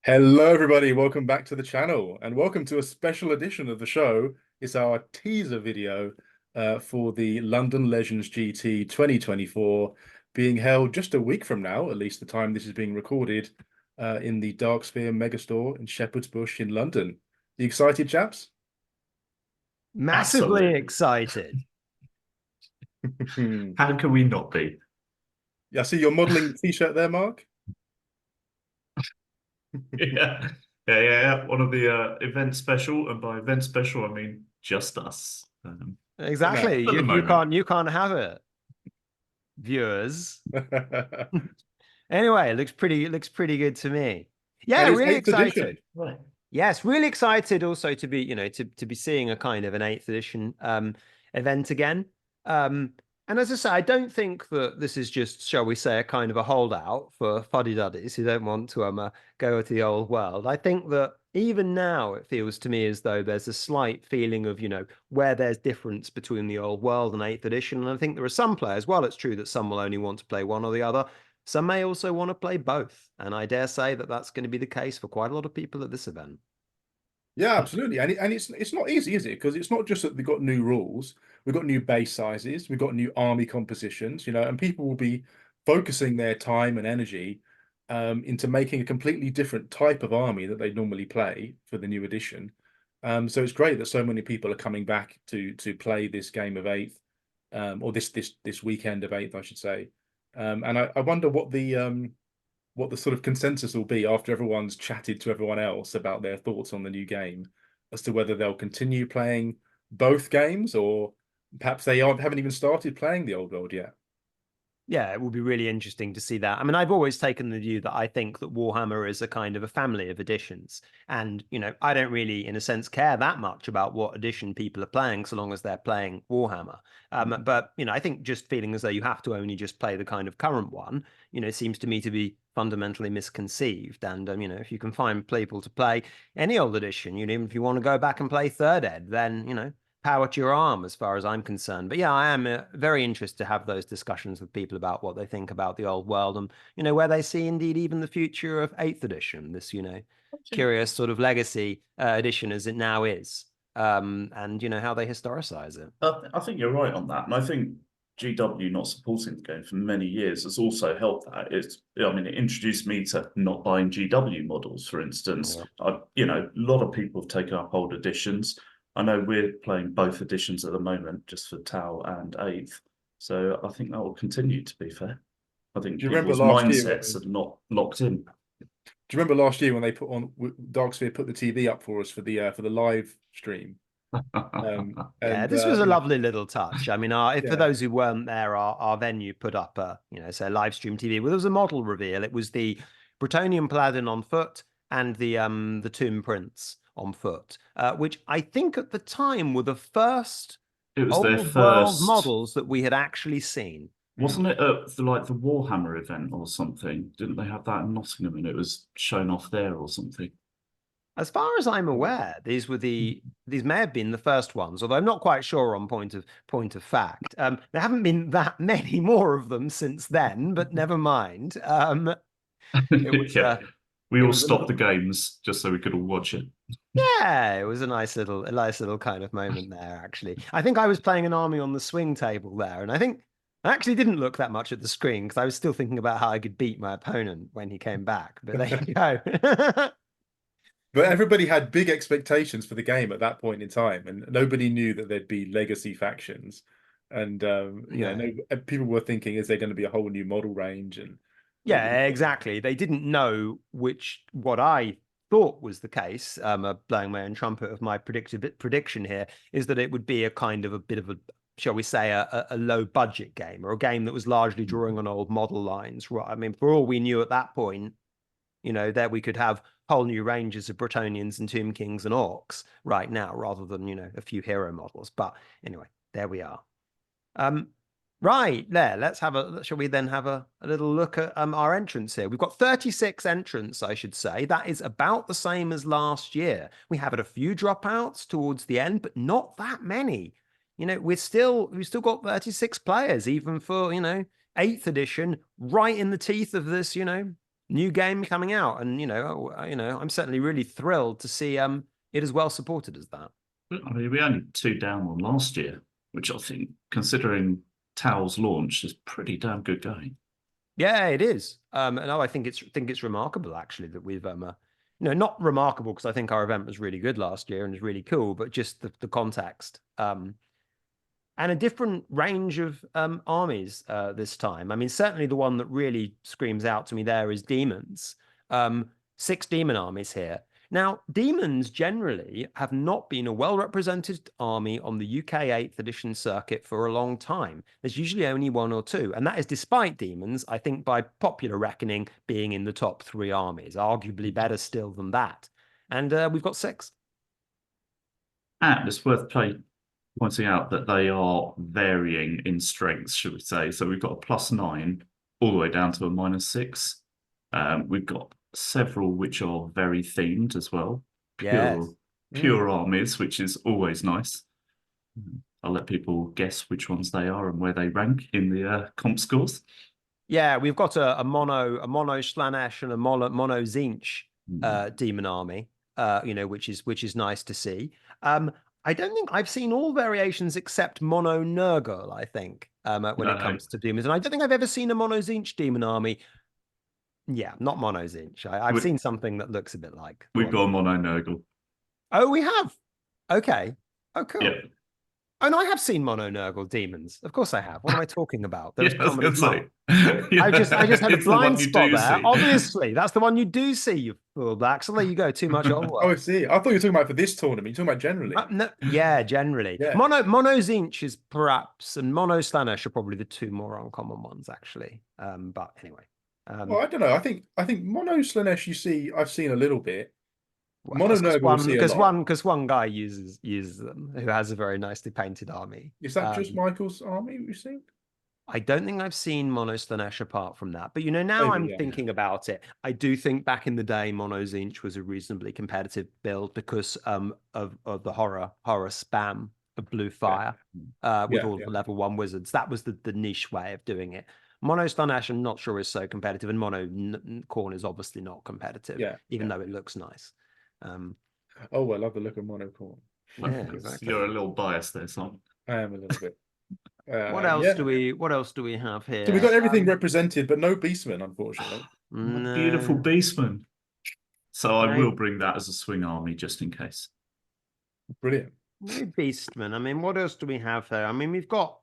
Hello, everybody. Welcome back to the channel and welcome to a special edition of the show. It's our teaser video for the London Legends GT 2024 being held just a week from now, at least the time this is being recorded, in the Darksphere Megastore in Shepherd's Bush in London. You excited, chaps? Massively Absolutely. excited. How can we not be? Yeah, I see you're modeling the t-shirt there, Mark. Yeah, yeah. One of the event special, and by event special, I mean just us. Good Exactly. For the You moment. can't have it, viewers. man. Anyway, it looks pretty good to me. Yeah, And it's really eighth edition. excited. Yes, really excited also to be, to be seeing a kind of an eighth edition event again. And as I say, I don't think that this is just, shall we say, a kind of a holdout for fuddy-duddies who don't want to go to the old world. I think that even now it feels to me as though there's a slight feeling of, where there's difference between the old world and eighth edition. And I think there are some players, while it's true that some will only want to play one or the other, some may also want to play both. And I dare say that that's going to be the case for quite a lot of people at this event. Yeah, absolutely. And it's not easy, is it? Because it's not just that we've got new rules, we've got new base sizes, we've got new army compositions, and people will be focusing their time and energy into making a completely different type of army that they normally play for the new edition. So it's great that so many people are coming back to play this game of eighth, or this weekend of eighth, I should say. And I wonder what the sort of consensus will be after everyone's chatted to everyone else about their thoughts on the new game as to whether they'll continue playing both games or perhaps they haven't even started playing the old world yet. Yeah, it will be really interesting to see that. I mean, I've always taken the view that I think that Warhammer is a kind of a family of editions. And, I don't really, in a sense, care that much about what edition people are playing so long as they're playing Warhammer. But, I think just feeling as though you have to only just play the kind of current one, seems to me to be fundamentally misconceived. And, if you can find people to play any old edition, even if you want to go back and play third ed, then, power to your arm as far as I'm concerned. But yeah, I am very interested to have those discussions with people about what they think about the old world and, where they see indeed even the future of 8th edition, this, curious sort of legacy edition as it now is. And, how they historicize it. I think you're right on that, and I think GW not supporting the game for many years has also helped that. It introduced me to not buying GW models, for instance. A lot of people have taken up old editions. I know we're playing both editions at the moment, just for Tau and Eighth. So I think that will continue, to be fair. I think Do you remember people's last year mindsets are not locked in. do you remember last year when they put on Darksphere put the TV up for us for the live stream? Yeah, And this was a lovely little touch. I mean, if for yeah, those who weren't there, our venue put up say live stream TV. Well, there was a model reveal. It was the Bretonian Paladin on foot and the Tomb Prince on foot, which I think at the time were the first It was their old world first, models that we had actually seen. wasn't it like the Warhammer event or something? Didn't they have that in Nottingham and it was shown off there or something? As far as I'm aware, these may have been the first ones, although I'm not quite sure on point of fact. There haven't been that many more of them since then, but never mind. It was Yeah, we it all was a stopped the little games just so we could all watch it. yeah, it was a nice little kind of moment there, actually. I think I was playing an army on the swing table there, and I think I actually didn't look that much at the screen because I was still thinking about how I could beat my opponent when he came back. But there you go. but everybody had big expectations for the game at that point in time, and nobody knew that there'd be legacy factions. And No. people were thinking, is there going to be a whole new model range? And it was Yeah, exactly. They didn't know what I thought was the case, blowing my own trumpet of my prediction here, is that it would be a kind of a bit of a, shall we say, a low budget game or a game that was largely drawing on old model lines. Right. I mean, for all we knew at that point, that we could have whole new ranges of Bretonians and Tomb Kings and Orcs right now, rather than, a few hero models. But anyway, there we are. Right there, shall we then have a little look at our entrants here? We've got 36 entrants, I should say. That is about the same as last year. We have had a few dropouts towards the end, but not that many. We've still got 36 players, even for, 8th edition, right in the teeth of this, new game coming out, and I'm certainly really thrilled to see it as well supported as that. I mean, we only 2 down on last year, which I think, considering Tao's launch, is pretty damn good going. Yeah, it is. And I think it's remarkable actually that we've not remarkable because I think our event was really good last year and was really cool, but just the context. And a different range of armies this time. I mean, certainly the one that really screams out to me there is demons. 6 demon armies here. Now, demons generally have not been a well-represented army on the UK 8th edition circuit for a long time. There's usually only 1 or 2, and that is despite demons, I think by popular reckoning, being in the top 3 armies, arguably better still than that. And we've got 6. And it's worth pointing out that they are varying in strengths, should we say. So we've got a +9 all the way down to a -6. We've got several which are very themed as well. Pure armies, which is always nice. I'll let people guess which ones they are and where they rank in the comp scores. Yeah, we've got a mono Slanesh and a mono Zinch demon army, which is nice to see. I don't think I've seen all variations except mono Nurgle, I think, when it comes to demons. And I don't think I've ever seen a mono Zinch demon army. Yeah, not mono Zinch. I've seen something that looks a bit like. We've got a mono Nurgle. Oh, we have? Okay. Oh, cool. Yeah. And I have seen mono Nurgle demons. Of course I have. What am I talking about? Yeah, I was gonna say. I just had a It's the one blind you spot do there. see. Obviously, that's the one you do see, you fool black. So there you go. Too much old Oh, I see. I thought you were talking about for this tournament. You're talking about generally. No, yeah, generally. Yeah. Mono Zinch is perhaps, and mono Slanesh are probably the 2 more uncommon ones, actually. But anyway. Well, I don't know. I think mono Slanesh I've seen a little bit. Well, Mono Nurgle because one guy uses them who has a very nicely painted army. Is that just Michael's army you've seen? I don't think I've seen mono Slanesh apart from that. But now I'm thinking about it. I do think back in the day, mono Zinch was a reasonably competitive build because of the horror spam of blue fire with all the level 1 wizards. That was the niche way of doing it. Mono Slanesh, I'm not sure is so competitive, and mono Khorne is obviously not competitive, even though it looks nice. Oh, I love the look of mono Khorne. Yeah, exactly. You're a little biased there, Simon. I am a little bit. What else do we have here? So we got everything represented, but no Beastmen, unfortunately. Beautiful Beastmen. So I will bring that as a swing army just in case. Brilliant. No Beastmen. I mean, what else do we have there? I mean, we've got.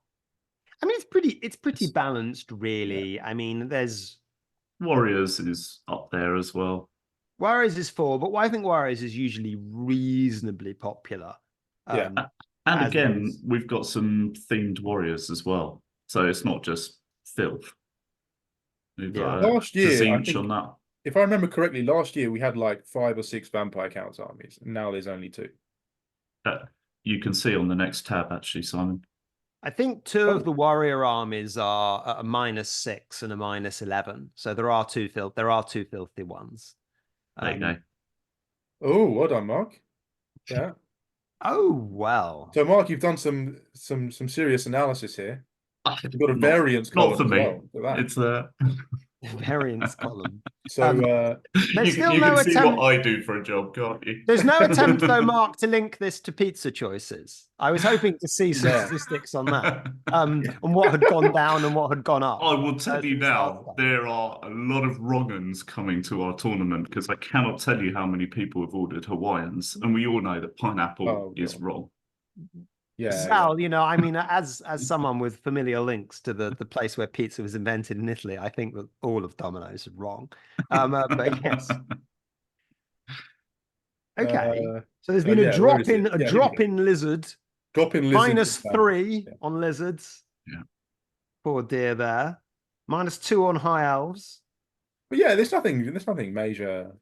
I mean, it's pretty balanced, really. I mean, there's Warriors is up there as well. Warriors is 4, but I think Warriors is usually reasonably popular. And again, we've got some themed warriors as well. So it's not just filth. Last year, I think, on that. If I remember correctly, last year we had like 5 or 6 vampire counts armies, and now there's only 2. You can see on the next tab, actually, Simon. I think 2 of the warrior armies are a -6 and a -11. So there are two filthy ones. There you go. Oh, well done, Mark. Yeah. Oh, well. So, Mark, you've done some serious analysis here. You've got a variance column. Not for me. Well. It's the variance column. So there's you still can no see attempt. what I do for a job, can't you? There's no attempt, though, Mark, to link this to pizza choices. I was hoping to see some statistics on that, on what had gone down and what had gone up. I will tell you now, there are a lot of wrong-uns coming to our tournament because I cannot tell you how many people have ordered Hawaiians, and we all know that pineapple is wrong. Yeah. Well, I mean, as someone with familiar links to the place where pizza was invented in Italy, I think that all of Domino's are wrong. But yes. Okay. So there's been a drop in lizard. Drop in lizard. -3 on lizards. Yeah. Poor dear there. -2 on high elves. But yeah, there's nothing major.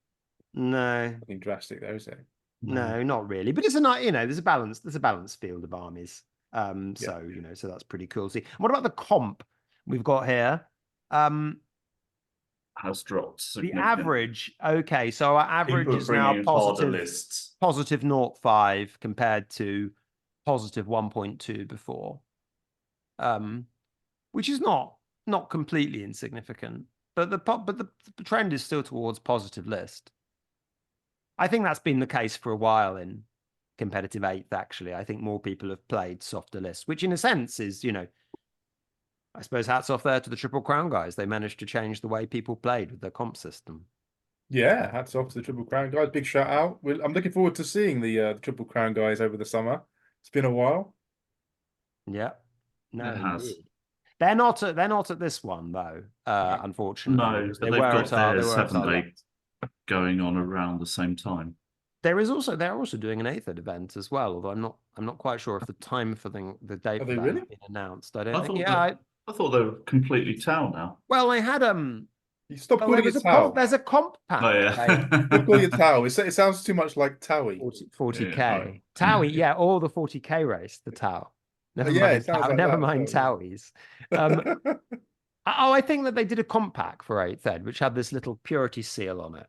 No. Nothing drastic there, is there? No, not really. But it's there's a balanced field of armies. So that's pretty cool. See, what about the comp we've got here? Has dropped. The average. Okay, so our average is now positive 0.5 compared to positive 1.2 before. Which is not completely insignificant. but the trend is still towards positive list. I think that's been the case for a while in competitive eighth. Actually, I think more people have played softer lists, which in a sense is, I suppose hats off there to the Triple Crown guys. They managed to change the way people played with their comp system. Yeah, hats off to the Triple Crown guys. Big shout out. I'm looking forward to seeing the Triple Crown guys over the summer. It's been a while. Yeah, no, It has. indeed. They're not at this one though, unfortunately. No, because but they they've were got at our, their they were at our 7th, last. 8th going on around the same time. They're also doing an 8th event as well, although I'm not quite sure if the time for the date Are for they that really? has been announced. I don't I think. thought Yeah. I thought they were completely Tau now. Well, they had You stop well, calling it Tau. there's a comp pack. Oh yeah. Stop calling it Tau. It sounds too much like Towie. 40K. Yeah, Towie, yeah, or the 40K race, the Tau. Never Yeah, mind, it sounds like never that, mind totally. Towies. I think that they did a comp pack for 8th Ed, which had this little purity seal on it.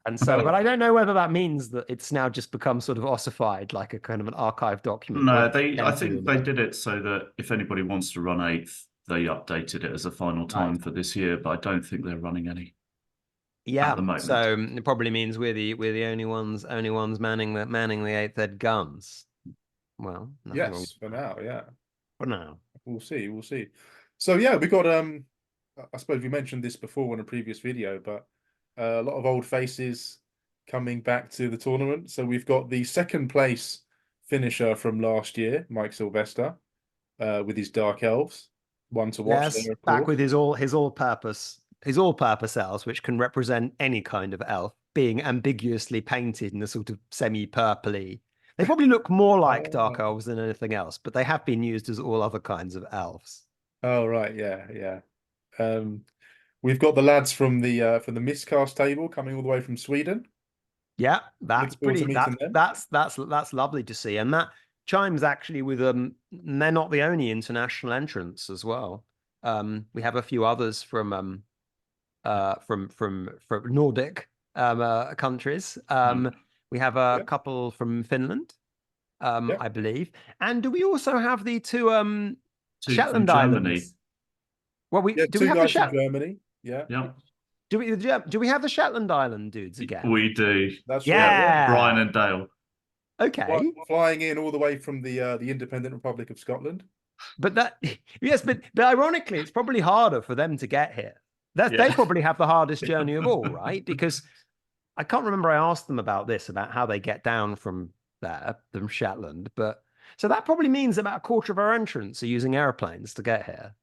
And so, but I don't know whether that means that it's now just become sort of ossified, like a kind of an archive document. No, I think they did it so that if anybody wants to run 8th, they updated it as a final time for this year, but I don't think they're running any. Yeah, at the moment. so it probably means we're the only ones manning the 8th Ed guns. Well, yes, for now, yeah. For now. We'll see. So yeah, we got I suppose we mentioned this before in a previous video, but a lot of old faces coming back to the tournament. So we've got the 2nd place finisher from last year, Mike Sylvester, with his Dark Elves. One to watch there, of back course. with his all-purpose elves, which can represent any kind of elf, being ambiguously painted in a sort of semi-purpley. They probably look more like Dark Elves than anything else, but they have been used as all other kinds of elves. Oh right, yeah. We've got the lads from the miscast table coming all the way from Sweden. Yeah, that's pretty. That's lovely to see, and that chimes actually with they're not the only international entrants as well. We have a few others from Nordic countries. We have a couple from Finland, I believe, and do we also have the two Shetland Islands? Well, we have the Germany. Yeah. Do we have the Shetland Island dudes again? We do. That's right. Brian and Dale. Okay. Flying in all the way from the Independent Republic of Scotland. But but ironically, it's probably harder for them to get here. They probably have the hardest journey of all, right? Because I can't remember I asked them about how they get down from Shetland, but so that probably means about a quarter of our entrants are using airplanes to get here.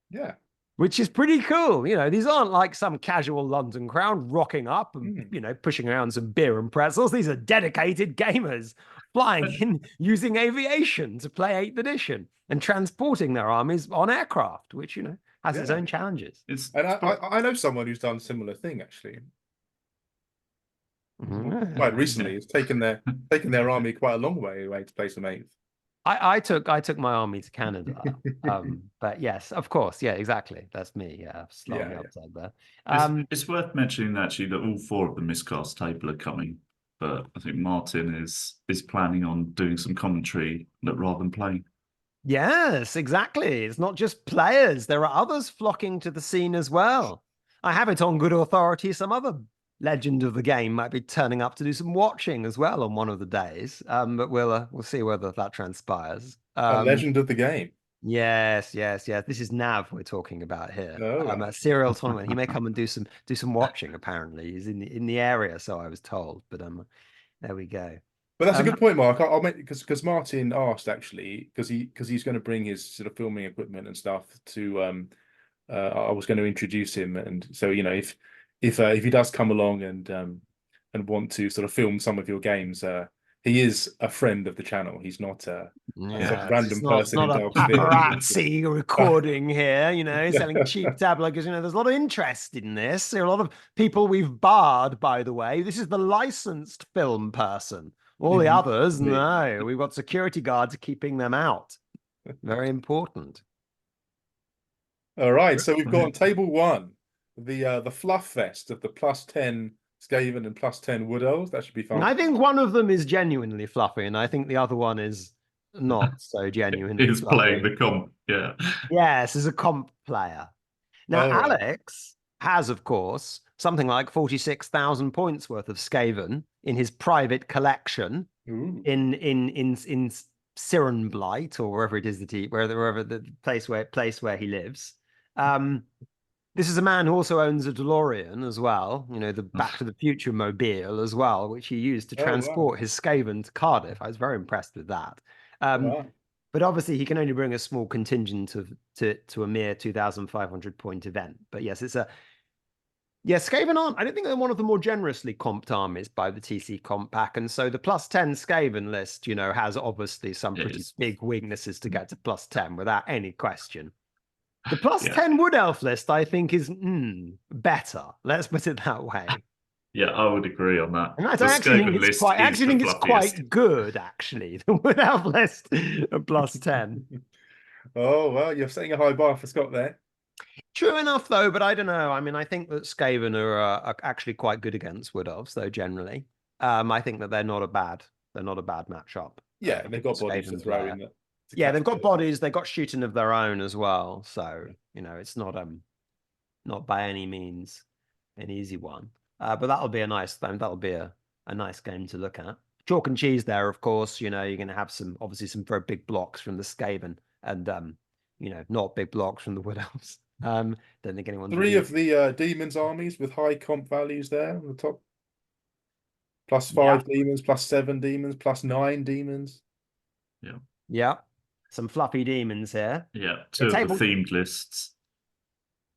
Yeah. Which is pretty cool. These aren't like some casual London crowd rocking up and, pushing around some beer and pretzels. These are dedicated gamers flying in using aviation to play 8th edition and transporting their armies on aircraft, which, has its own challenges. I know someone who's done a similar thing, actually. Quite recently, it's taken their army quite a long way away to play some 8th. I took my army to Canada, but yes, of course, yeah, exactly. That's me. Yeah, slightly outside there. It's worth mentioning actually that all 4 of the miscast table are coming, but I think Martin is planning on doing some commentary rather than playing. Yes, exactly. It's not just players; there are others flocking to the scene as well. I have it on good authority. Some other legend of the game might be turning up to do some watching as well on one of the days, but we'll see whether that transpires. A legend of the game. Yes. This is Nav we're talking about here. A serial tournament. He may come and do some watching. Apparently, he's in the area, so I was told. But there we go. But that's a good point, Mark. I'll make because Martin asked actually because he's going to bring his sort of filming equipment and stuff to. I was going to introduce him, and so if he does come along and want to sort of film some of your games, he is a friend of the channel. He's not a random person. Not a paparazzi recording here, selling cheap tabloid, because there's a lot of interest in this. There are a lot of people we've barred, by the way. This is the licensed film person. All the others, no. We've got security guards keeping them out. Very important. All right, so we've got on table 1 the fluff fest of the +10 Skaven and +10 Wood Elves. That should be fun. I think one of them is genuinely fluffy, and I think the other one is not so genuine. He's playing the comp, yeah. Yes, as a comp player. Now, Oh, right. Alex has, of course, something like 46,000 points worth of Skaven in his private collection Ooh. in Sirenblight, or wherever it is that wherever the place where he lives. This is a man who also owns a DeLorean as well, you know, the Back to the Future mobile as well, which he used to Oh, wow. transport his Skaven to Cardiff. I was very impressed with that. Wow. But obviously, he can only bring a small contingent to a mere 2,500 point event. But yes, Skaven aren't. I don't think they're one of the more generously comped armies by the TC comp pack, and so the +10 Skaven list, you know, has obviously some pretty big weaknesses to get to +10 without any question. The +10 Wood Elf list, I think, is better. Let's put it that way. Yeah, I would agree on that. And I The actually think Skaven it's list quite. I is actually the think it's fluffiest. quite good. Actually, the Wood Elf list of +10. Oh, well, you're setting a high bar for Scott there. True enough, though, but I don't know. I mean, I think that Skaven are actually quite good against Wood Elves, though. Generally, I think that they're not a bad matchup. Yeah, they've got bodies to throw in that. Yeah, they've got bodies. They've got shooting of their own as well. So you know, it's not by any means an easy one. But that'll be a nice game to look at. Chalk and cheese there, of course. You know, you're going to have some very big blocks from the Skaven, and you know, not big blocks from the Wood Elves. Don't think anyone's Three really... of the demons armies with high comp values there on the top. +5 demons, +7 demons, +9 demons. Yeah. Some fluffy demons here. Yeah, two of the themed lists.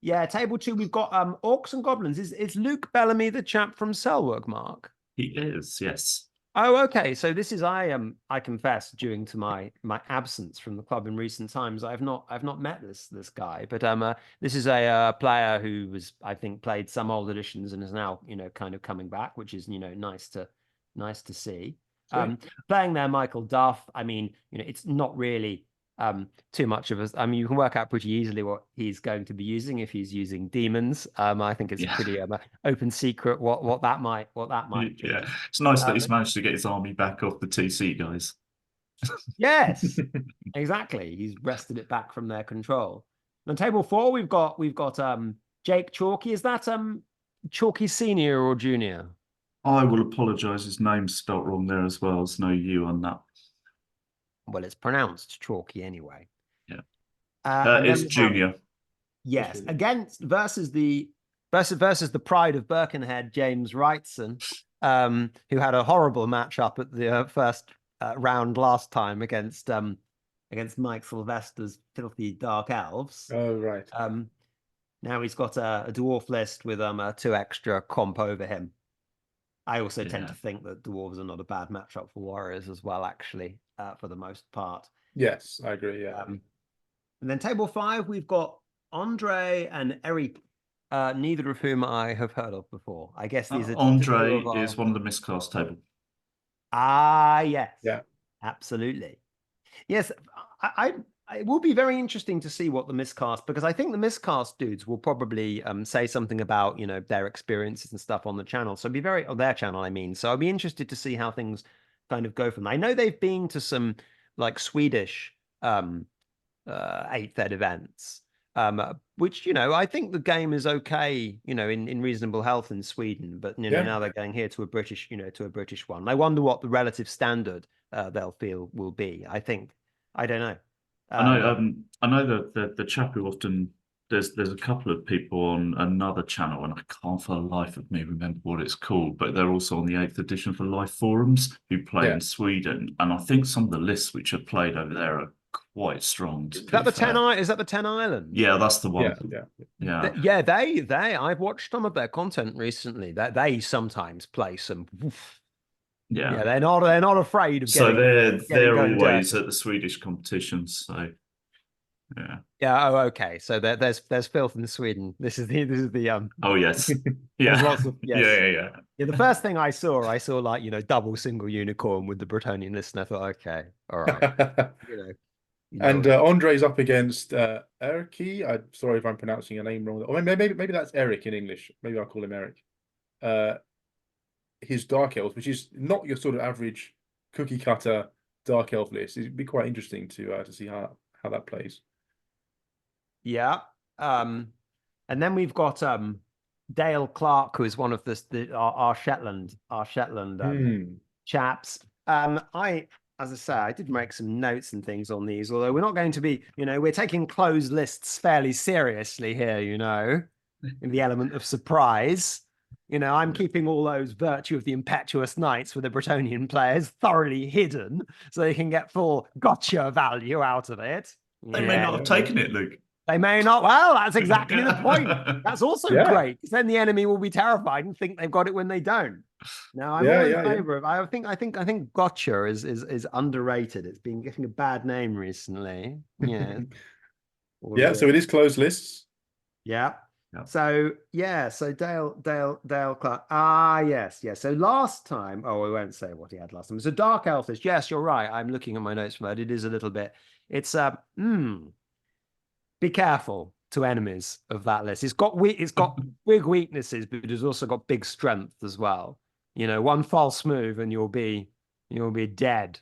Yeah, table 2, we've got Orcs and Goblins. Is Luke Bellamy the chap from Cellwork, Mark? He is, yes. Oh, okay. So this is I confess, due to my absence from the club in recent times, I've not met this guy. But this is a player who was, I think, played some old editions and is now, you know, kind of coming back, which is, you know, nice to see. Playing there, Michael Duff. I mean, you know, it's not really too much of us. I mean, you can work out pretty easily what he's going to be using if he's using demons. I think it's a pretty open secret what that might be. Yeah, it's nice that he's managed to get his army back off the TC guys. Yes, exactly. He's wrested it back from their control. On table 4, we've got Jake Chalky. Is that Chalky Senior or Junior? I will apologise. His name's spelt wrong there as well. There's no U on that. Well, it's pronounced Chalky anyway. Yeah. It's Junior. Yes, versus the pride of Birkenhead, James Wrightson, who had a horrible matchup at the first round last time against Mike Sylvester's filthy Dark Elves. Oh, right. Now he's got a dwarf list with 2 extra comp over him. I also tend to think that dwarves are not a bad matchup for warriors as well, actually, for the most part. Yes, I agree. Yeah. And then table 5, we've got Andre and Eric, neither of whom I have heard of before. I guess these are Andre is one of the miscast table. Yes. Yeah. Absolutely. Yes, it will be very interesting to see what the miscast, because I think the miscast dudes will probably say something about, you know, their experiences and stuff on the channel. So their channel, I mean. So I'll be interested to see how things kind of go from there. I know they've been to some like Swedish 8th ed events, which, you know, I think the game is okay, you know, in reasonable health in Sweden, but you know, now they're going here to a British one. I wonder what the relative standard they'll feel will be. I don't know. I know that the chap who often there's a couple of people on another channel, and I can't for the life of me remember what it's called, but they're also on the 8th edition for Life Forums who play in Sweden, and I think some of the lists which are played over there are quite strong. Is that the 10 Islands? Yeah, that's the one. Yeah. They I've watched some of their content recently. That they sometimes play some. Yeah, they're not afraid of getting. So they're always at the Swedish competitions. So yeah. Yeah. Oh, okay. So there's filth in Sweden. This is the Oh yes. Yeah. There's lots of Yeah. The first thing I saw like, you know, double single unicorn with the Bretonian list, and I thought, okay, all right. And Andre's up against Eriki. I'm sorry if I'm pronouncing your name wrong. Or maybe that's Eric in English. Maybe I'll call him Eric. His Dark Elves, which is not your sort of average cookie cutter Dark Elf list. It'd be quite interesting to see how that plays. Yeah. And then we've got Dale Clark, who is one of our Shetland Hmm. chaps. As I say, I did make some notes and things on these, although we're not going to be, we're taking closed lists fairly seriously here, in the element of surprise. I'm keeping all those virtue of the impetuous knights for the Bretonian players thoroughly hidden so they can get full gotcha value out of it. They may not have taken it, Luke. They may not. Well, that's exactly the point. That's also Yeah. great, because then the enemy will be terrified and think they've got it when they don't. No, I'm all in favor of. I think gotcha is underrated. It's been getting a bad name recently. Yeah. Yeah, so it is closed lists. Yeah. Yeah. So Dale Clark. Ah, yes. So last time, we won't say what he had last time. It's a dark elf list. Yes, you're right. I'm looking at my notes from that. It is a little bit. It's be careful to enemies of that list. It's got big weaknesses, but it's also got big strength as well. One false move and you'll be dead.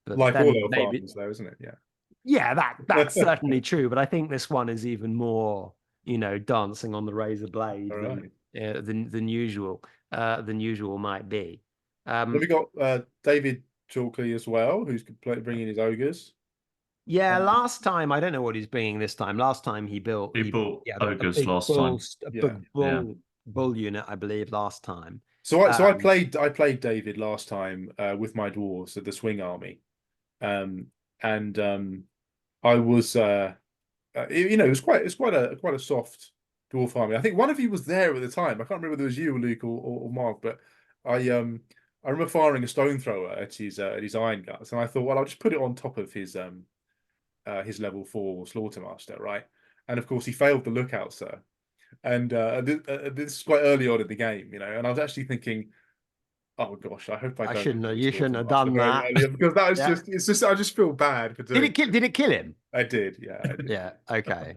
But Like then all elf maybe, armies, though, isn't it? Yeah. Yeah, that's certainly true. But I think this one is even more, dancing on the razor blade than usual might be. We got David Chalkley as well, who's bringing his ogres. Yeah, last time I don't know what he's bringing this time. Last time he bought ogres big last time. Bull unit, I believe, last time. So I played David last time with my dwarves at the Swing Army, and I was it was quite a soft dwarf army. I think one of you was there at the time. I can't remember whether it was you, Luke, or Mark, but I remember firing a stone thrower at his iron guts, and I thought, well, I'll just put it on top of his level 4 slaughtermaster, right? And of course, he failed the lookout, sir. And this is quite early on in the game, and I was actually thinking, oh gosh, I hope I don't. You shouldn't have done that, because that was I just feel bad for doing. Did it kill him? I did, yeah. Yeah. Okay.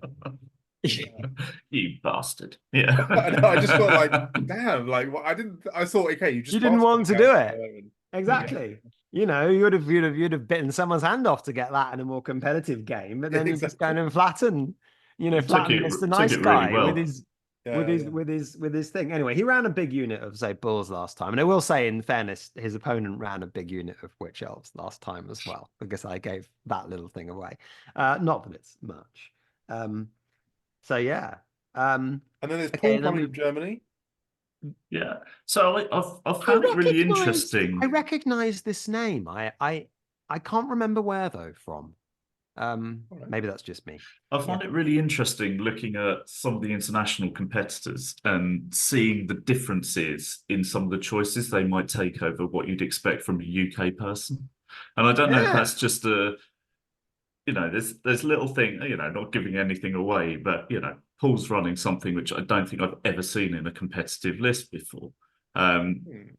You bastard. Yeah. I just felt like, damn, I thought, okay, you didn't want to do it. Exactly. You'd have bitten someone's hand off to get that in a more competitive game, but then you're just going and flatten Mr. Nice Guy really with his thing. Anyway, he ran a big unit of, say, bulls last time. And I will say, in fairness, his opponent ran a big unit of witch elves last time as well, because I gave that little thing away. Not that it's much. So yeah. And then there's Paul coming from Germany. Yeah. So I've found it really interesting. I recognize this name. I can't remember where though from. Maybe that's just me. I find it really interesting looking at some of the international competitors and seeing the differences in some of the choices they might take over what you'd expect from a UK person. And I don't know if that's just there's little thing, not giving anything away, but Paul's running something which I don't think I've ever seen in a competitive list before. And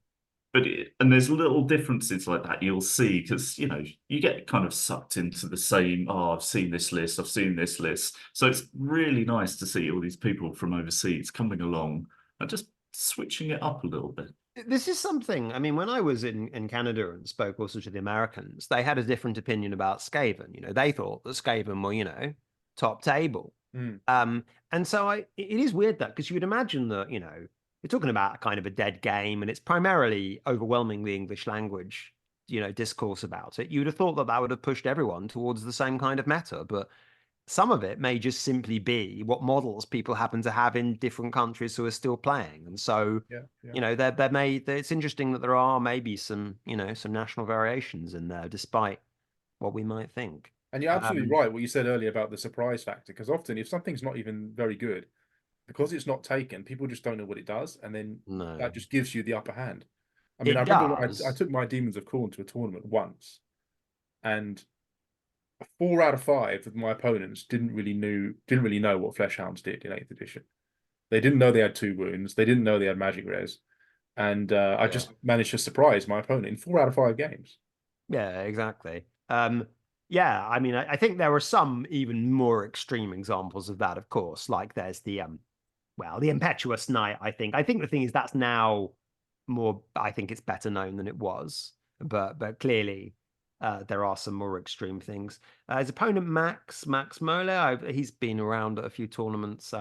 there's little differences like that you'll see, because you get kind of sucked into the same, I've seen this list, I've seen this list. So it's really nice to see all these people from overseas coming along and just switching it up a little bit. This is something, I mean, when I was in Canada and spoke also to the Americans, they had a different opinion about Skaven. They thought that Skaven were, top table. And so it is weird that, because you would imagine that, you're talking about kind of a dead game, and it's primarily overwhelming the English language, discourse about it. You would have thought that would have pushed everyone towards the same kind of meta, but some of it may just simply be what models people happen to have in different countries who are still playing. And so, it's interesting that there are maybe some national variations in there, despite what we might think. And you're absolutely right what you said earlier about the surprise factor, because often if something's not even very good, because it's not taken, people just don't know what it does, and then that just gives you the upper hand. I mean, I remember when I took my Demons of Khorne to a tournament once, and 4 out of 5 of my opponents didn't really know what Fleshhounds did in 8th edition. They didn't know they had 2 wounds. They didn't know they had magic res, and I just managed to surprise my opponent in 4 out of 5 games. Yeah, exactly. Yeah, I mean, I think there are some even more extreme examples of that, of course. Like there's the Impetuous Knight, I think. I think the thing is that's now more, I think it's better known than it was. But clearly there are some more extreme things. His opponent, Max Moeller, he's been around at a few tournaments.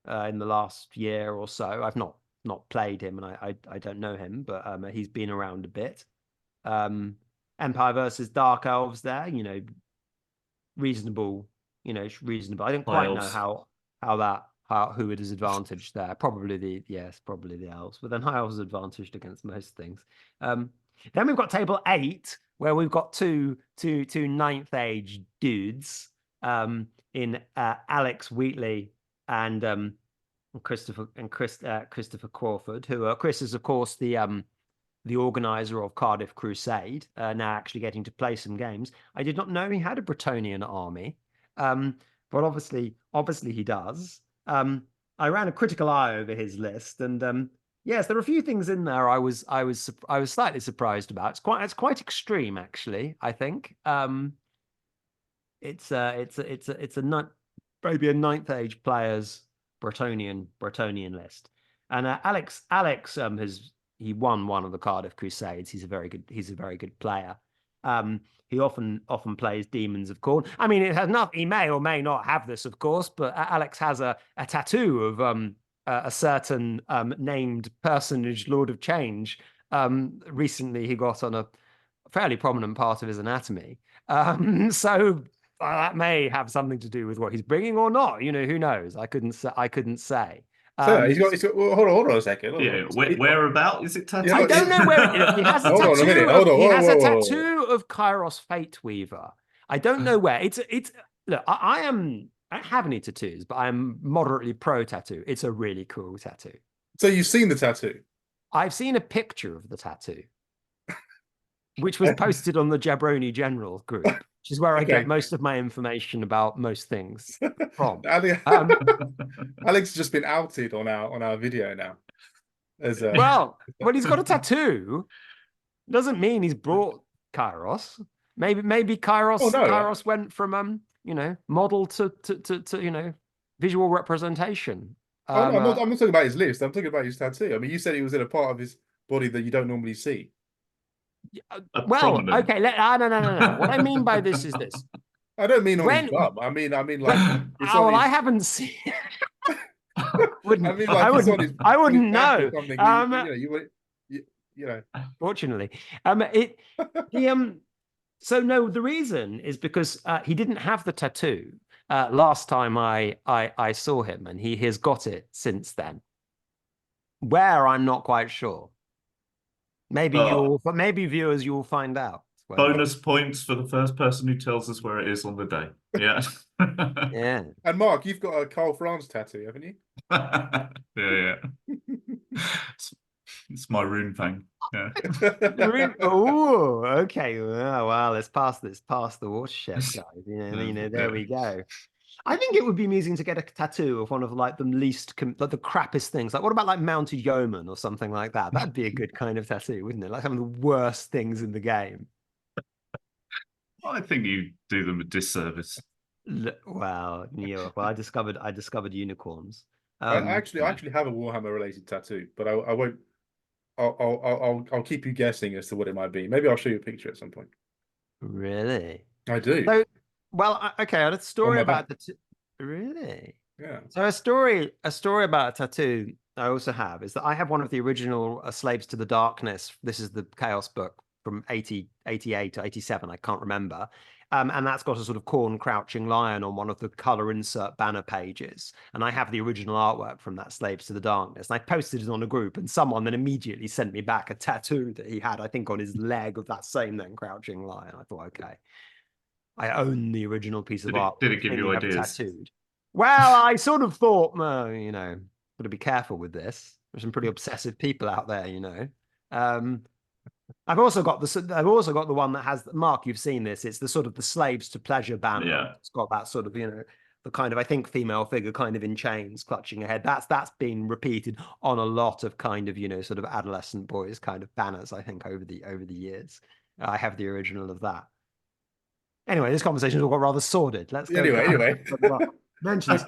in the last year or so. I've not played him, and I don't know him, but he's been around a bit. Empire versus Dark Elves there, reasonable, reasonable. I don't quite know who it is advantaged there. Probably the elves, but then high elves is advantaged against most things. Then we've got table 8, where we've got two ninth age dudes in Alex Wheatley and Christopher Crawford, who Chris is of course the organizer of Cardiff Crusade, now actually getting to play some games. I did not know he had a Bretonian army, but obviously he does. I ran a critical eye over his list, and yes, there are a few things in there I was slightly surprised about. It's quite extreme, actually. I think it's maybe a ninth age player's Bretonian list, and Alex he won one of the Cardiff Crusades. He's a very good player. He often plays Demons of Khorne. I mean, it has nothing. He may or may not have this, of course, but Alex has a tattoo of a certain named personage, Lord of Change. Recently, he got on a fairly prominent part of his anatomy. So that may have something to do with what he's bringing or not. Who knows? I couldn't say. So he's got well, hold on a second. Whereabout is it tattooed? I don't know where he has a Hold tattoo. on a minute. He has a tattoo of Kairos Fate Weaver. I don't know where. It's look, I don't have any tattoos, but I'm moderately pro tattoo. It's a really cool tattoo. So you've seen the tattoo? I've seen a picture of the tattoo, which was posted on the Jabroni General group, which is where I get most of my information about most things from. Alex has just been outed on our video now. Well, when he's got a tattoo, doesn't mean he's brought Kairos. Maybe Kairos. Oh, no. Kairos went from model to visual representation. No, I'm not talking about his list. I'm talking about his tattoo. I mean, you said it was in a part of his body that you don't normally see. Well, okay. No. What I mean by this is this. I don't mean on his bum. I mean like. I haven't seen. I wouldn't know. Fortunately, So no, the reason is because he didn't have the tattoo last time I saw him, and he has got it since then. Where, I'm not quite sure. Maybe viewers, you'll find out. Bonus points for the first person who tells us where it is on the day. Yeah. Yeah. And Mark, you've got a Karl Franz tattoo, haven't you? Yeah. It's my rune fang. Yeah. Oh, okay. Well, let's pass the watershed, guys. There we go. I think it would be amusing to get a tattoo of one of like the the crappiest things. Like, what about like Mounted Yeoman or something like that? That'd be a good kind of tattoo, wouldn't it? Like some of the worst things in the game. I think you do them a disservice. Well, I discovered unicorns. I actually have a Warhammer related tattoo, but I won't. I'll keep you guessing as to what it might be. Maybe I'll show you a picture at some point. Really? I do. So, well, okay. I had a story about really. Yeah. So a story about a tattoo I also have is that I have one of the original Slaves to the Darkness. This is the Chaos book from 88 or 87. I can't remember. And that's got a sort of Khorne crouching lion on one of the color insert banner pages. And I have the original artwork from that Slaves to the Darkness. And I posted it on a group, and someone then immediately sent me back a tattoo that he had, I think, on his leg of that same then crouching lion. I thought, okay, I own the original piece of art. Did it give you ideas? Tattooed. Well, I sort of thought, got to be careful with this. There's some pretty obsessive people out there, I've also got the one that has, Mark, you've seen this. It's the sort of the Slaves to Pleasure banner. Yeah. It's got that sort of, the kind of, I think, female figure kind of in chains clutching a head. That's been repeated on a lot of kind of, sort of adolescent boys kind of banners, I think, over the years. I have the original of that. Anyway, this conversation has got rather sordid. Let's go. Anyway. Mention this.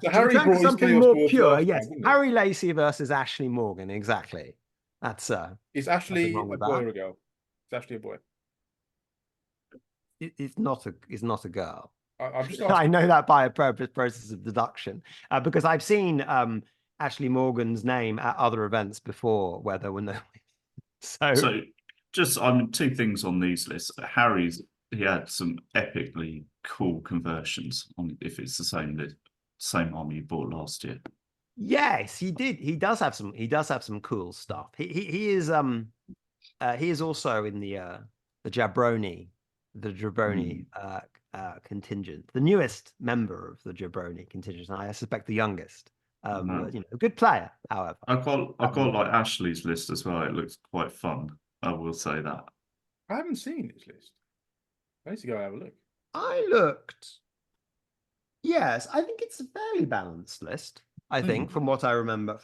So Harry brought something more pure. Yes, Harry Lacey versus Ashley Morgan. Exactly. That's Is Ashley a boy or a girl? It's Ashley a boy. It's not a girl. I'm just I asking. know that by a process of deduction, because I've seen Ashley Morgan's name at other events before, where there were no. So just two things on these lists. He had some epically cool conversions on if it's the same army you bought last year. Yes, he did. He does have some. He does have some cool stuff. He is also in the Jabroni, contingent, the newest member of the Jabroni contingent, and I suspect the youngest. But, a good player, however. I quite like Ashley's list as well. It looks quite fun. I will say that. I haven't seen his list. I need to go have a look. I looked. Yes, I think it's a fairly balanced list. I think from what I remember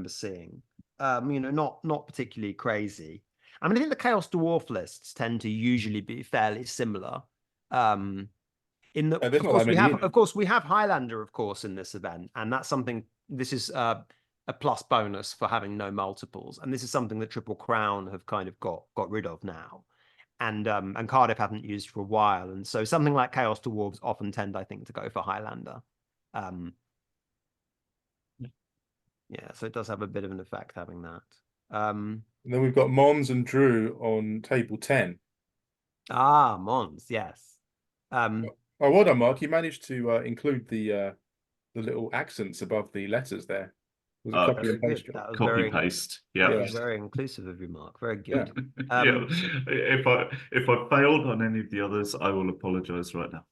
seeing, not particularly crazy. I mean, I think the Chaos Dwarf lists tend to usually be fairly similar. In the, There's not that many in it. of course, we have Highlander, of course, in this event, and that's something. This is a plus bonus for having no multiples, and this is something that Triple Crown have kind of got rid of now, and Cardiff haven't used for a while, and so something like Chaos Dwarves often tend, I think, to go for Highlander. Yeah, so it does have a bit of an effect having that. And then we've got Mons and Drew on table 10. Mons, yes. Oh, well done, Mark. You managed to include the little accents above the letters there. Was a copy and paste job. That was Copy paste. Yeah. That was very inclusive of you, Mark. Very good. Yeah. If I failed on any of the others, I will apologise right now.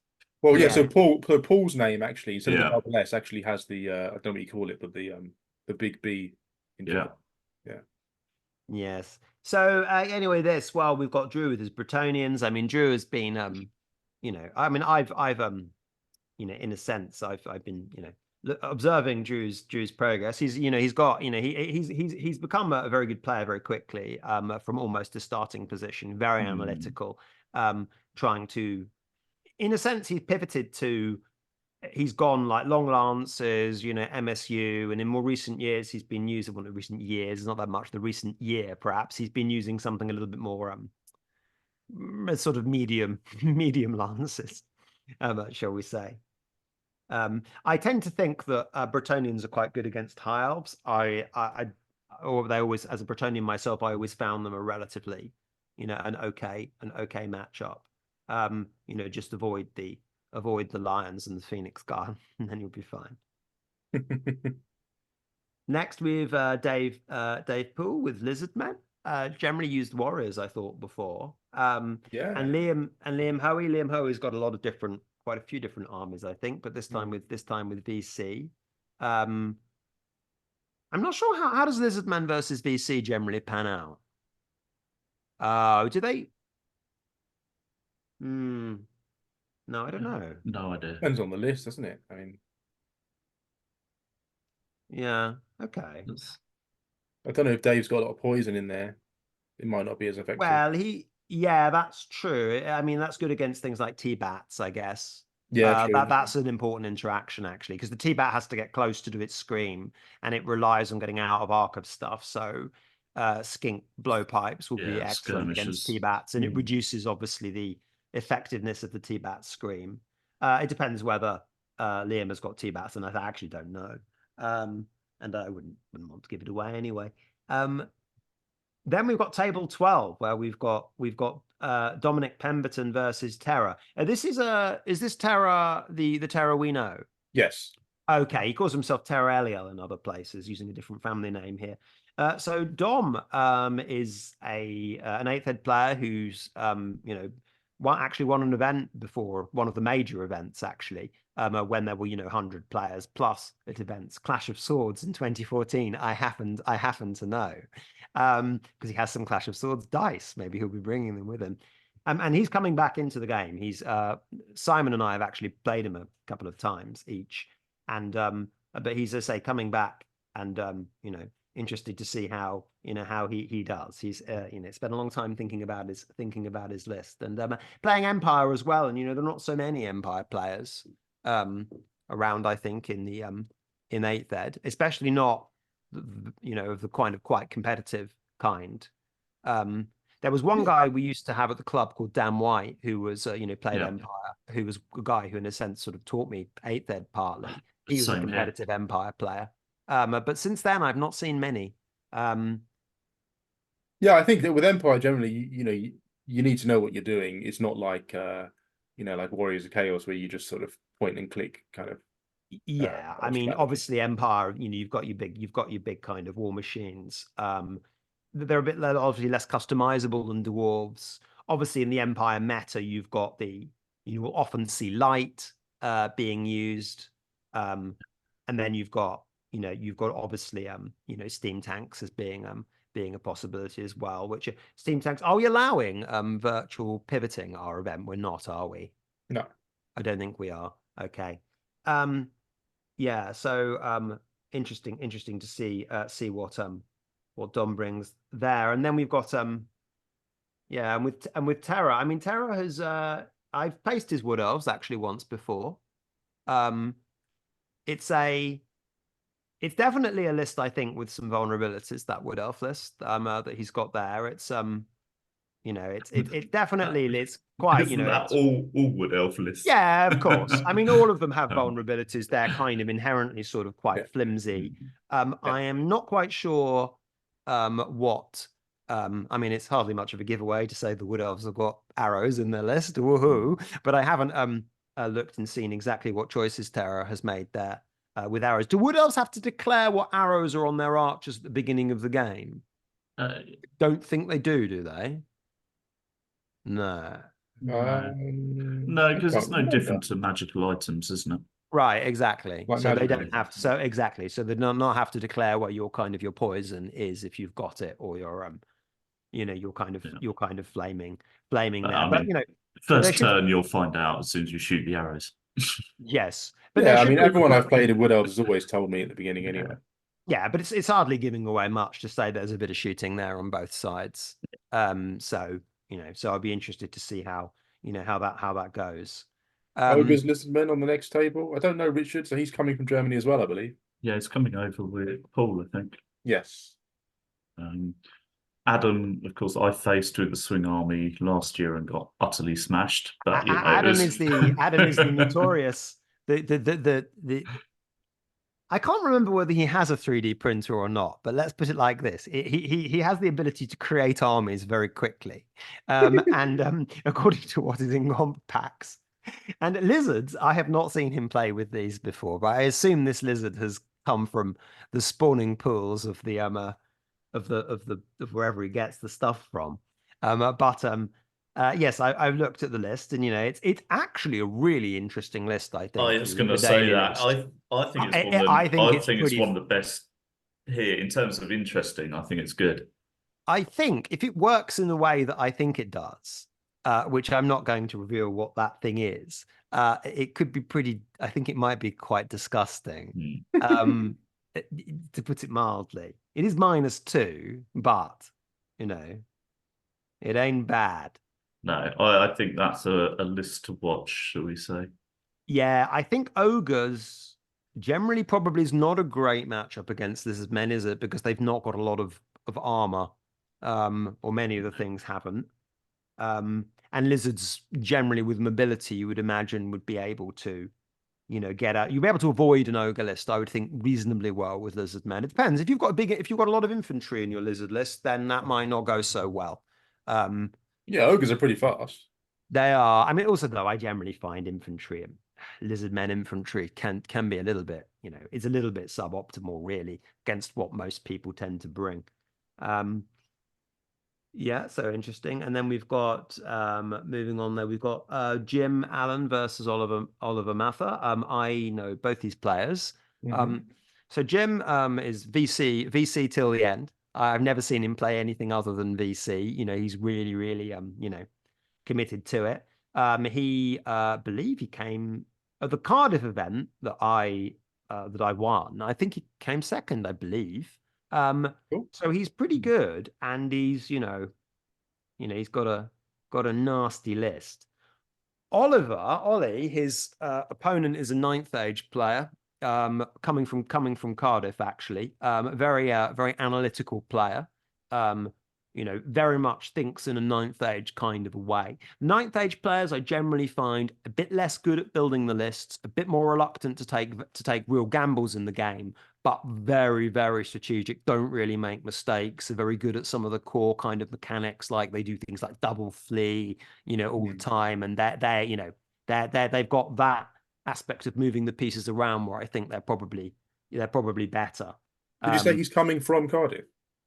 Well, yeah. So Paul's name actually, instead of the Yeah. double S, actually has the I don't know what you call it, but the big B. Yeah. Yeah. Yes. So anyway, we've got Drew with his Bretonians. I mean, Drew has been I mean, I've in a sense, I've been observing Drew's progress. He's he's become a very good player very quickly, from almost a starting position, very analytical, trying to, in a sense, he's pivoted to, he's gone like long lances, MSU, and in more recent years he's been using, well, recent years, not that much, the recent year perhaps, he's been using something a little bit more sort of medium lances, shall we say. I tend to think that Bretonians are quite good against high elves. Or they always, as a Bretonian myself, I always found them a relatively, an okay matchup. Just avoid the lions and the phoenix guard, and then you'll be fine. Next, we have Dave Poole with Lizardmen. Generally used warriors, I thought, before. And Liam Hoey. Liam Hoey's got quite a few different armies, I think, but this time with VC. I'm not sure how does Lizardman versus VC generally pan out. Do they? No, I don't know. No idea. Depends on the list, doesn't it? I mean, yeah, okay. I don't know if Dave's got a lot of poison in there. It might not be as effective. Well, that's true. I mean, that's good against things like T-Bats, I guess. Yeah, true. That's an important interaction, actually, because the T-Bat has to get close to do its scream, and it relies on getting out of arc of stuff. So skink blowpipes will be excellent against T-Bats, and it reduces, obviously, the effectiveness of the T-Bat scream. It depends whether Liam has got T-Bats, and I actually don't know. And I wouldn't want to give it away anyway. Then we've got table 12, where we've got Dominic Pemberton versus Terra. Is this Terra the Terra we know? Yes. Okay, he calls himself Terra Eliel in other places, using a different family name here. So Dom is an 8th ed player who's actually won an event before, one of the major events actually, when there were 100 players plus at events. Clash of Swords in 2014. I happen to know, because he has some Clash of Swords dice. Maybe he'll be bringing them with him. And he's coming back into the game. He's Simon and I have actually played him a couple of times each, and but he's, as I say, coming back, and interested to see how he does. He's spent a long time thinking about his list, and playing Empire as well. And there are not so many Empire players around, I think, in 8th ed, especially not of the kind of quite competitive kind. There was one guy we used to have at the club called Dan White, who was, played Yeah. Empire, who was a guy who, in a sense, sort of taught me 8th Ed partly. He was a Same here. competitive Empire player. But since then, I've not seen many. Yeah, I think that with Empire generally, you need to know what you're doing. It's not like like Warriors of Chaos where you just sort of point and click kind of. Yeah, I mean, obviously Empire, you've got your big kind of war machines. They're a bit obviously less customizable than dwarves. Obviously, in the Empire meta, you will often see light being used, and then you've got obviously steam tanks as being a possibility as well. Which steam tanks, are we allowing virtual pivoting our event? We're not, are we? No, I don't think we are. Okay. Yeah, so interesting to see what Dom brings there. And then we've got and with Terra. I mean, Terra has I've placed his Wood Elves actually once before. It's definitely a list, I think, with some vulnerabilities, that Wood Elf list that he's got there. It's it definitely it's quite, Isn't that all Wood Elf lists? Yeah, of course. I mean, all of them have vulnerabilities. They're kind of inherently sort of quite flimsy. I am not quite sure what. I mean, it's hardly much of a giveaway to say the Wood Elves have got arrows in their list. Woohoo! But I haven't looked and seen exactly what choices Terra has made there with arrows. Do Wood Elves have to declare what arrows are on their archers at the beginning of the game? Don't think they do they? No. No, because it's no different to magical items, isn't it? Right, exactly. Like so they magical don't have to. So exactly. So they not have to declare what your poison is if you've got it, or your you're kind of flaming there. I But mean, first turn you'll find out as soon as you shoot the arrows. Yes, but yeah, I mean, everyone I've played in Wood Elves has always told me at the beginning anyway. Yeah, but it's hardly giving away much to say there's a bit of shooting there on both sides. So I'll be interested to see how that goes. Ogre's listed men on the next table. I don't know Richard, so he's coming from Germany as well, I believe. Yeah, he's coming over with Paul, I think. Yes. Adam, of course, I faced with the Swing Army last year and got utterly smashed. But Adam is the notorious I can't remember whether he has a 3D printer or not, but let's put it like this: he has the ability to create armies very quickly, and according to what is in comp packs. And lizards, I have not seen him play with these before, but I assume this lizard has come from the spawning pools of the of wherever he gets the stuff from. Yes, I've looked at the list, and it's actually a really interesting list. I think. I was going to say that. I think it's one of the best here in terms of interesting. I think it's good. I think if it works in the way that I think it does, which I'm not going to reveal what that thing is, it could be pretty. I think it might be quite disgusting. To put it mildly, it is -2, but it ain't bad. No, I think that's a list to watch, shall we say? Yeah, I think ogres generally probably is not a great matchup against lizard men, is it? Because they've not got a lot of armor, or many of the things haven't. And lizards generally with mobility, you would imagine, would be able to, get out. You'd be able to avoid an ogre list, I would think, reasonably well with lizard men. It depends. If you've got a lot of infantry in your lizard list, then that might not go so well. Yeah, ogres are pretty fast. They are. I mean, also though, I generally find infantry and lizard men infantry can be a little bit, it's a little bit suboptimal really against what most people tend to bring. Yeah, so interesting. And then we've got moving on there, we've got Jim Allen versus Oliver Mather. I know both these players. So Jim is VC till the end. I've never seen him play anything other than VC. He's really, really committed to it. He believe he came at the Cardiff event that I won. I think he came second, I believe. Cool. So he's pretty good, and he's he's got a nasty list. Ollie, his opponent is a 9th age player, coming from Cardiff, actually. Very analytical player. very much thinks in a ninth age kind of a way. Ninth age players I generally find a bit less good at building the lists, a bit more reluctant to take real gambles in the game, but very, very strategic, don't really make mistakes, are very good at some of the core kind of mechanics, like they do things like double flee, all the time. And they've got that aspect of moving the pieces around where I think they're probably better. Did you say he's coming from Cardiff?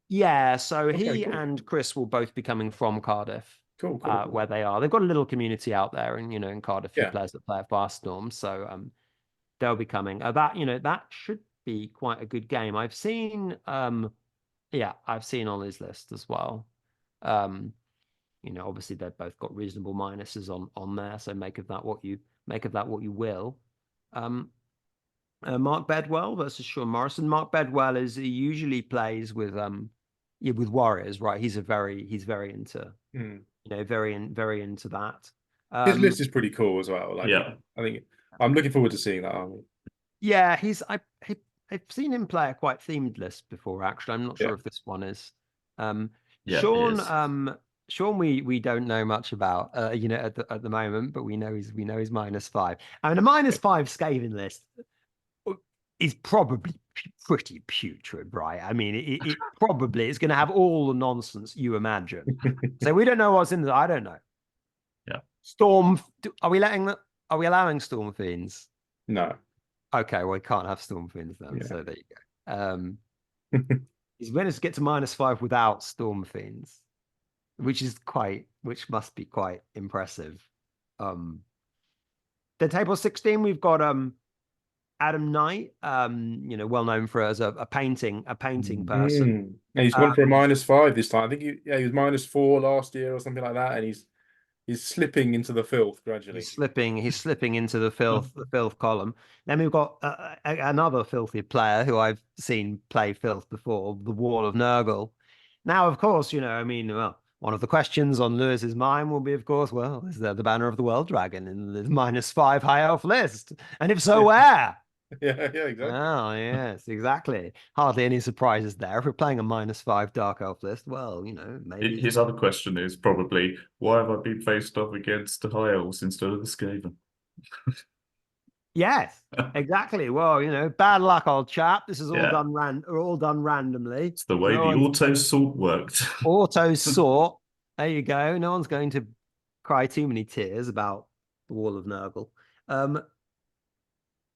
Yeah, so Okay, he cool. and Chris will both be coming from Cardiff, Cool. where they are. They've got a little community out there, and in Cardiff, Yeah. players that play at Farstorm, so they'll be coming. That should be quite a good game. I've seen on his list as well. Obviously they've both got reasonable minuses on there, so make of that what you will. Mark Bedwell versus Sean Morrison. Mark Bedwell he usually plays with Warriors, right? He's very into very into that. His list is pretty cool as well. Like, yeah, I think I'm looking forward to seeing that army. Yeah, I've seen him play a quite themed list before. Actually, I'm not sure if this one is. Sean, Sean, we don't know much about, at the moment, but we know he's -5. I mean, a -5 Skaven list is probably pretty putrid, right? I mean, it probably is going to have all the nonsense you imagine. So we don't know what's in there. I don't know. Yeah. Storm. Are we allowing Storm Fiends? No. Okay, well, we can't have Storm Fiends then. Yeah. So there you go. He's managed to get to -5 without Storm Fiends, which must be quite impressive. The table 16, we've got Adam Knight, well known as a painting person. And he's gone for a -5 this time. I think he was -4 last year or something like that, and he's slipping into the filth gradually. He's slipping into the filth column. Then we've got another filthy player who I've seen play filth before, the Wall of Nurgle. Now, of course, one of the questions on Lewis's mind will be, of course, well, is there the banner of the World Dragon in the -5 high elf list? And if so, where? Yeah, exactly. Oh, yes, exactly. Hardly any surprises there. If we're playing a -5 Dark Elf list, well, maybe. His other question is probably, why have I been faced off against the High Elves instead of the Skaven? Yes, exactly. Well, bad luck, old chap. This is all done randomly. It's the way the auto sort worked. Auto sort. There you go. No one's going to cry too many tears about the Wall of Nurgle.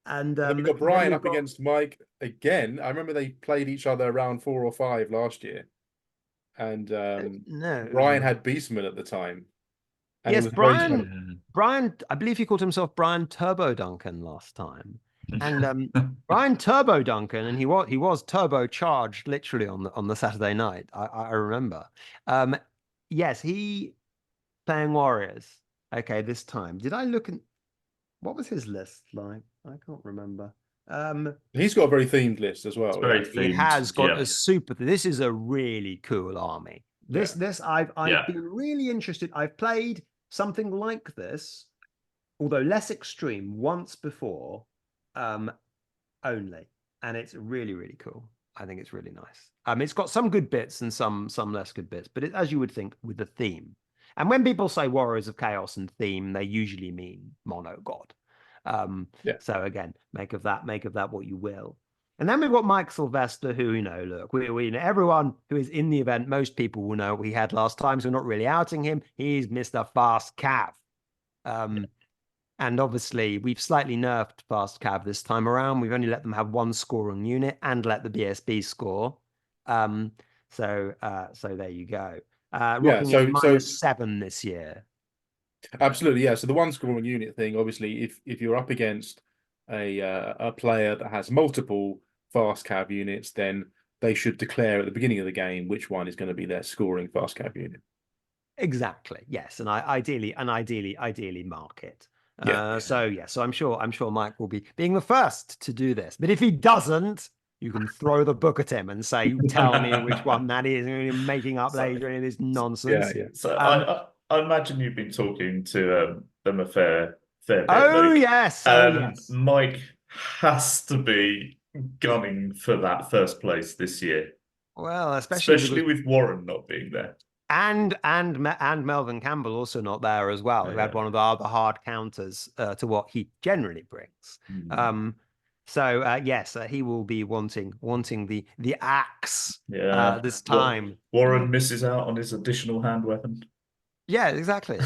And then we've got Brian up against Mike again. I remember they played each other around 4 or 5 last year, and Brian had Beastman at the time. And yes, Brian. I believe he called himself Brian Turbo Duncan last time, and Brian Turbo Duncan, and he was turbocharged literally on the Saturday night. I remember. Yes, he playing Warriors. Okay, this time did I look at what was his list like? I can't remember. He's got a very themed list as well. Very themed. He has got a super. This is a really cool army. This I've been really interested. I've played something like this, although less extreme, once before, only, and it's really, really cool. I think it's really nice. It's got some good bits and some less good bits, but as you would think, with the theme. And when people say Warriors of Chaos and theme, they usually mean mono god. So again, make of that what you will. And then we've got Mike Sylvester, who, look, we everyone who is in the event, most people will know what he had last time, so we're not really outing him. He's Mr. Fast Cav. And obviously, we've slightly nerfed Fast Cav this time around. We've only let them have 1 scoring unit and let the BSB score. So there you go. Rocking at -7 this year. Absolutely, yeah. So the 1 scoring unit thing, obviously, if you're up against a player that has multiple Fast Cav units, then they should declare at the beginning of the game which one is going to be their scoring Fast Cav unit. Exactly. Yes, and ideally mark it. Yeah. So I'm sure Mike will be being the first to do this. But if he doesn't, you can throw the book at him and say, "You tell me which one that is." And you're making up later any of this nonsense. Yeah. So I imagine you've been talking to them a fair bit. Oh, Luke. yes. Mike has to be gunning for that first place this year. Well, especially especially because with Warren not being there. and Melvin Campbell also not there as well, who had one of the other hard counters to what he generally brings. So yes, he will be wanting the axe this time. Warren misses out on his additional hand weapon. Yeah, exactly.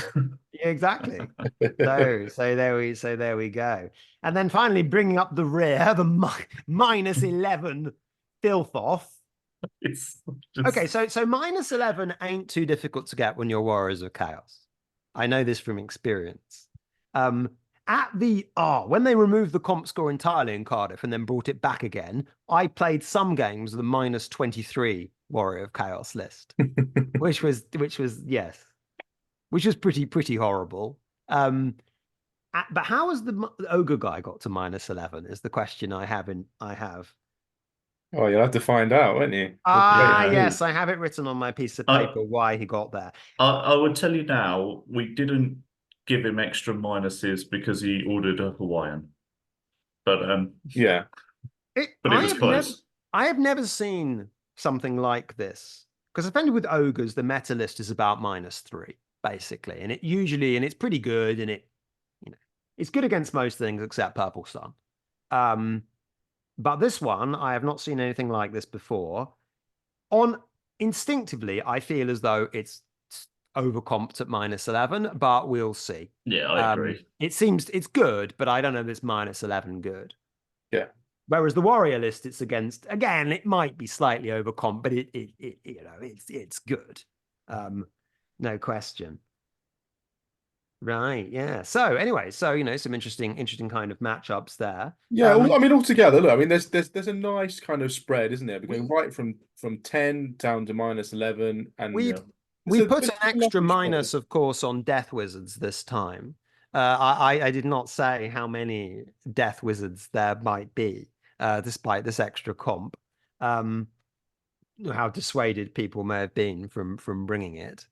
Exactly. So there we go. And then finally bringing up the rear, the -11 filth off. It's Okay, so -11 ain't too difficult to get when you're Warriors of Chaos. I know this from experience. When they removed the comp score entirely in Cardiff and then brought it back again, I played some games with a -23 Warrior of Chaos list, which was pretty horrible. But how has the ogre guy got to -11 is the question I have. Oh, you'll have to find out, won't you? Yes, I have it written on my piece of paper why he got there. I would tell you now, we didn't give him extra minuses because he ordered a Hawaiian. But yeah. It was close. I have never seen something like this. Because especially with ogres, the meta list is about -3, basically. And it's pretty good, and it's good against most things except Purple Sun. But this one, I have not seen anything like this before. Instinctively, I feel as though it's overcomped at -11, but we'll see. Yeah, I agree. It's good, but I don't know if it's -11 good. Yeah. Whereas the warrior list, it's against, again, it might be slightly overcomped, but it's good. No question. Right, yeah. So anyway, some interesting kind of matchups there. Yeah, I mean, altogether, look, I mean, there's a nice kind of spread, isn't there? We're going right from 10 down to -11, and we put an extra minus, of course, on Death Wizards this time. I did not say how many Death Wizards there might be, despite this extra comp. How dissuaded people may have been from bringing it.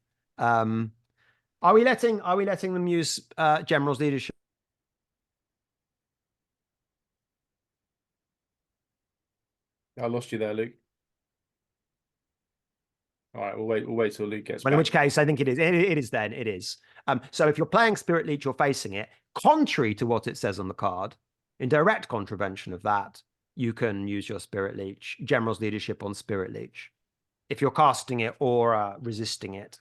Are we letting them use General's leadership? I lost you there, Luke. All right, we'll wait till Luke gets back. In which case, I think it is. It is then. It is. So if you're playing Spirit Leech, you're facing it. Contrary to what it says on the card, in direct contravention of that, you can use your Spirit Leech, General's leadership on Spirit Leech, if you're casting it or resisting it,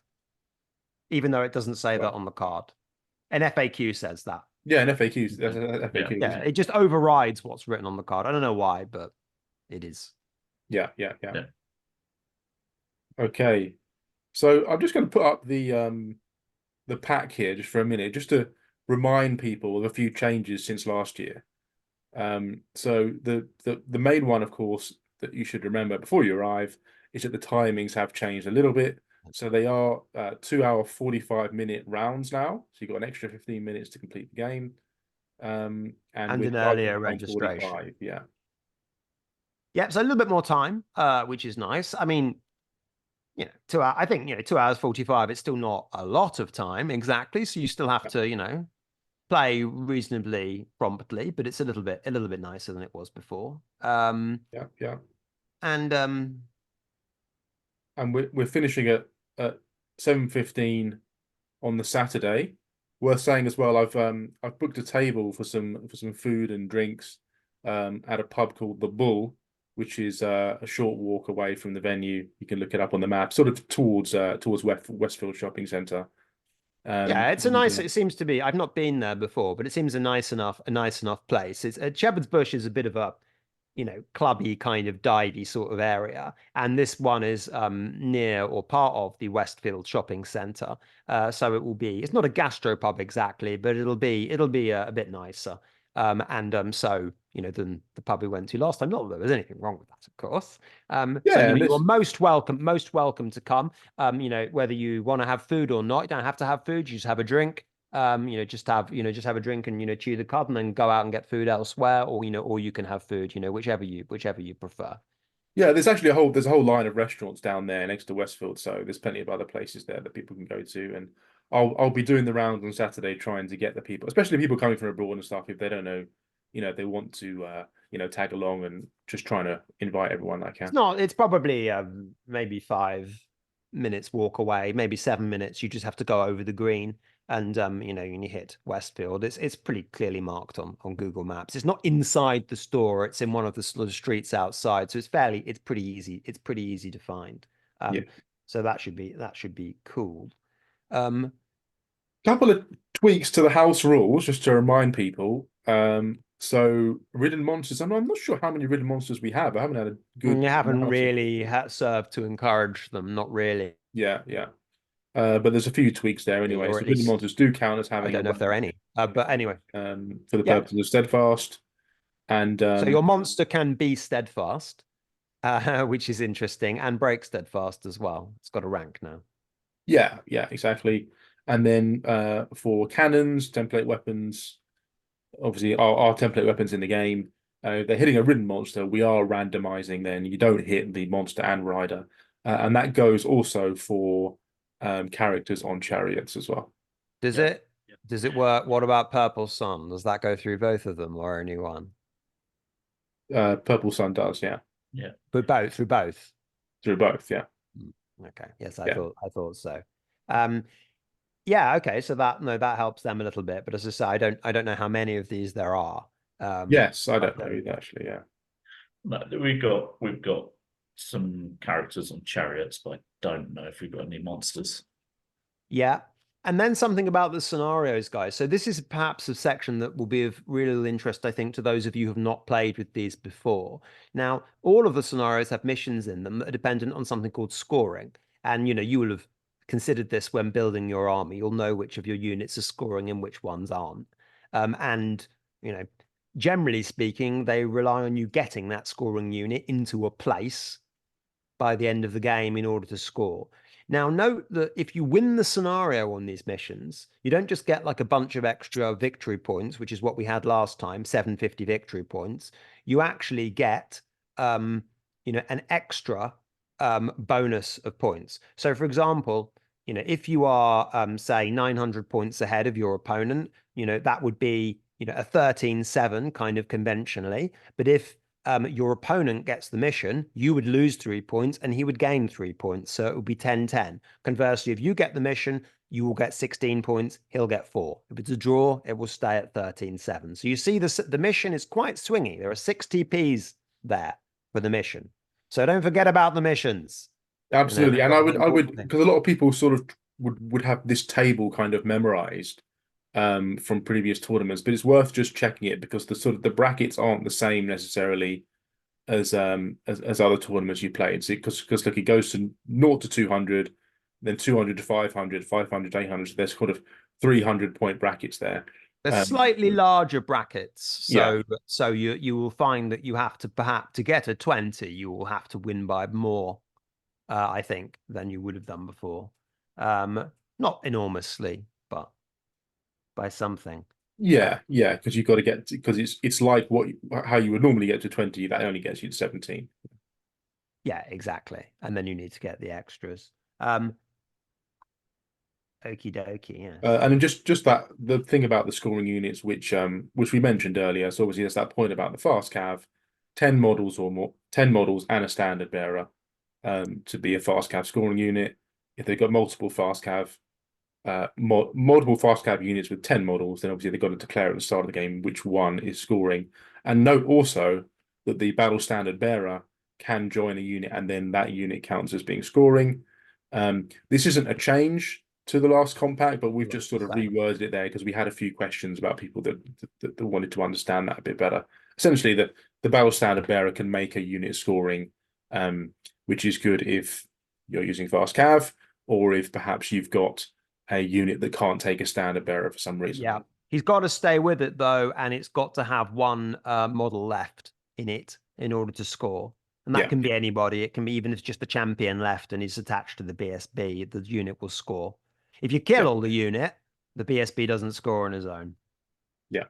even though it doesn't say that on the card. An FAQ says that. Yeah, an FAQ. That's an FAQ. Yeah, it just overrides what's written on the card. I don't know why, but it is. Yeah. Okay, so I'm just going to put up the pack here just for a minute, just to remind people of a few changes since last year. So the main one, of course, that you should remember before you arrive is that the timings have changed a little bit. So they are 2-hour 45-minute rounds now. So you've got an extra 15 minutes to complete the game. And an earlier registration. Yeah. Yeah, so a little bit more time, which is nice. I mean, 2 hours, I think, 2 hours 45, it's still not a lot of time exactly. So you still have to, play reasonably promptly, but it's a little bit nicer than it was before. Yeah. And we're finishing at 7:15 on the Saturday. Worth saying as well, I've booked a table for some food and drinks at a pub called the Bull, which is a short walk away from the venue. You can look it up on the map, sort of towards Westfield Shopping Centre. Yeah, it's a nice. It seems to be. I've not been there before, but it seems a nice enough place. It's Shepherd's Bush is a bit of a, clubby kind of divey sort of area, and this one is near or part of the Westfield Shopping Centre. So it will be. It's not a gastropub exactly, but it'll be a bit nicer. So than the pub we went to last time. Not that there was anything wrong with that, of course. So you're most welcome to come. Whether you want to have food or not, you don't have to have food. You just have a drink. Just have a drink and chew the cud and then go out and get food elsewhere, or you can have food, whichever you prefer. Yeah, there's actually a whole line of restaurants down there next to Westfield, so there's plenty of other places there that people can go to, and I'll be doing the rounds on Saturday trying to get the people, especially people coming from abroad and stuff, if they don't know, they want to tag along and just trying to invite everyone I can. It's probably maybe 5 minutes walk away, maybe 7 minutes. You just have to go over the green and when you hit Westfield, it's pretty clearly marked on Google Maps. It's not inside the store, it's in one of the sort of streets outside. So it's pretty easy. It's pretty easy to find. Yeah. So that should be cool. Couple of tweaks to the house rules just to remind people. So ridden monsters. I'm not sure how many ridden monsters we have. I haven't had a good. You haven't analysis. really served to encourage them, not really. Yeah, yeah. But there's a few tweaks there anyway. Or So at ridden least- monsters do count as I having don't know if there are any. But anyway, for the Yeah. purposes of steadfast. And so your monster can be steadfast, which is interesting, and break steadfast as well. It's got a rank now. yeah, exactly. And then for cannons, template weapons, obviously our template weapons in the game, they're hitting a ridden monster. We are randomizing. Then you don't hit the monster and rider, and that goes also for characters on chariots as well. Does it? Does it work? What about Purple Sun? Does that go through both of them or only one? Purple Sun does, yeah. Yeah. But both, through both. Through both, yeah. Okay. Yes, I thought so. Yeah, okay. So that helps them a little bit. But as I say, I don't know how many of these there are. Yes, I don't know either, actually, yeah. No, we've got some characters on chariots, but I don't know if we've got any monsters. Yeah. And then something about the scenarios, guys. So this is perhaps a section that will be of real interest, I think, to those of you who have not played with these before. Now, all of the scenarios have missions in them that are dependent on something called scoring. And, you will have considered this when building your army. You'll know which of your units are scoring and which ones aren't. And, generally speaking, they rely on you getting that scoring unit into a place by the end of the game in order to score. Now, note that if you win the scenario on these missions, you don't just get like a bunch of extra victory points, which is what we had last time, 750 victory points. You actually get, an extra bonus of points. So, for example, if you are, say, 900 points ahead of your opponent, that would be, a 13-7 kind of conventionally. But if your opponent gets the mission, you would lose 3 points and he would gain 3 points. So it would be 10-10. Conversely, if you get the mission, you will get 16 points, he'll get 4. If it's a draw, it will stay at 13-7. So you see the mission is quite swingy. There are 6 TPs there for the mission. So don't forget about the missions. Absolutely. And I would, because a lot of people sort of would have this table kind of memorized from previous tournaments, but it's worth just checking it because the brackets aren't the same necessarily as other tournaments you played. Because look, it goes to 0 to 200, then 200 to 500, 500 to 800. So there's kind of 300-point brackets there. There's slightly larger brackets, Yeah. so you will find that you have to perhaps to get a 20, you will have to win by more, I think, than you would have done before. Not enormously, but by something. Yeah, because you've got to get because it's like how you would normally get to 20, that only gets you to 17. Yeah, exactly. And then you need to get the extras. Okie dokie, yeah. And then just that the thing about the scoring units, which we mentioned earlier. So obviously there's that point about the fast cav, 10 models or more, 10 models and a standard bearer, to be a fast cav scoring unit. If they've got multiple fast cav, multiple fast cav units with 10 models, then obviously they've got to declare at the start of the game which one is scoring. And note also that the battle standard bearer can join a unit, and then that unit counts as being scoring. This isn't a change to the last compact, but we've just sort of reworded it there because we had a few questions about people that wanted to understand that a bit better. Essentially, the battle standard bearer can make a unit scoring, which is good if you're using fast cav, or if perhaps you've got a unit that can't take a standard bearer for some reason. Yeah, he's got to stay with it though, and it's got to have one model left in it in order to score. And that can be anybody. It can be even if it's just the champion left and he's attached to the BSB, the unit will score. If you kill all the unit, the BSB doesn't score on his own. Yeah.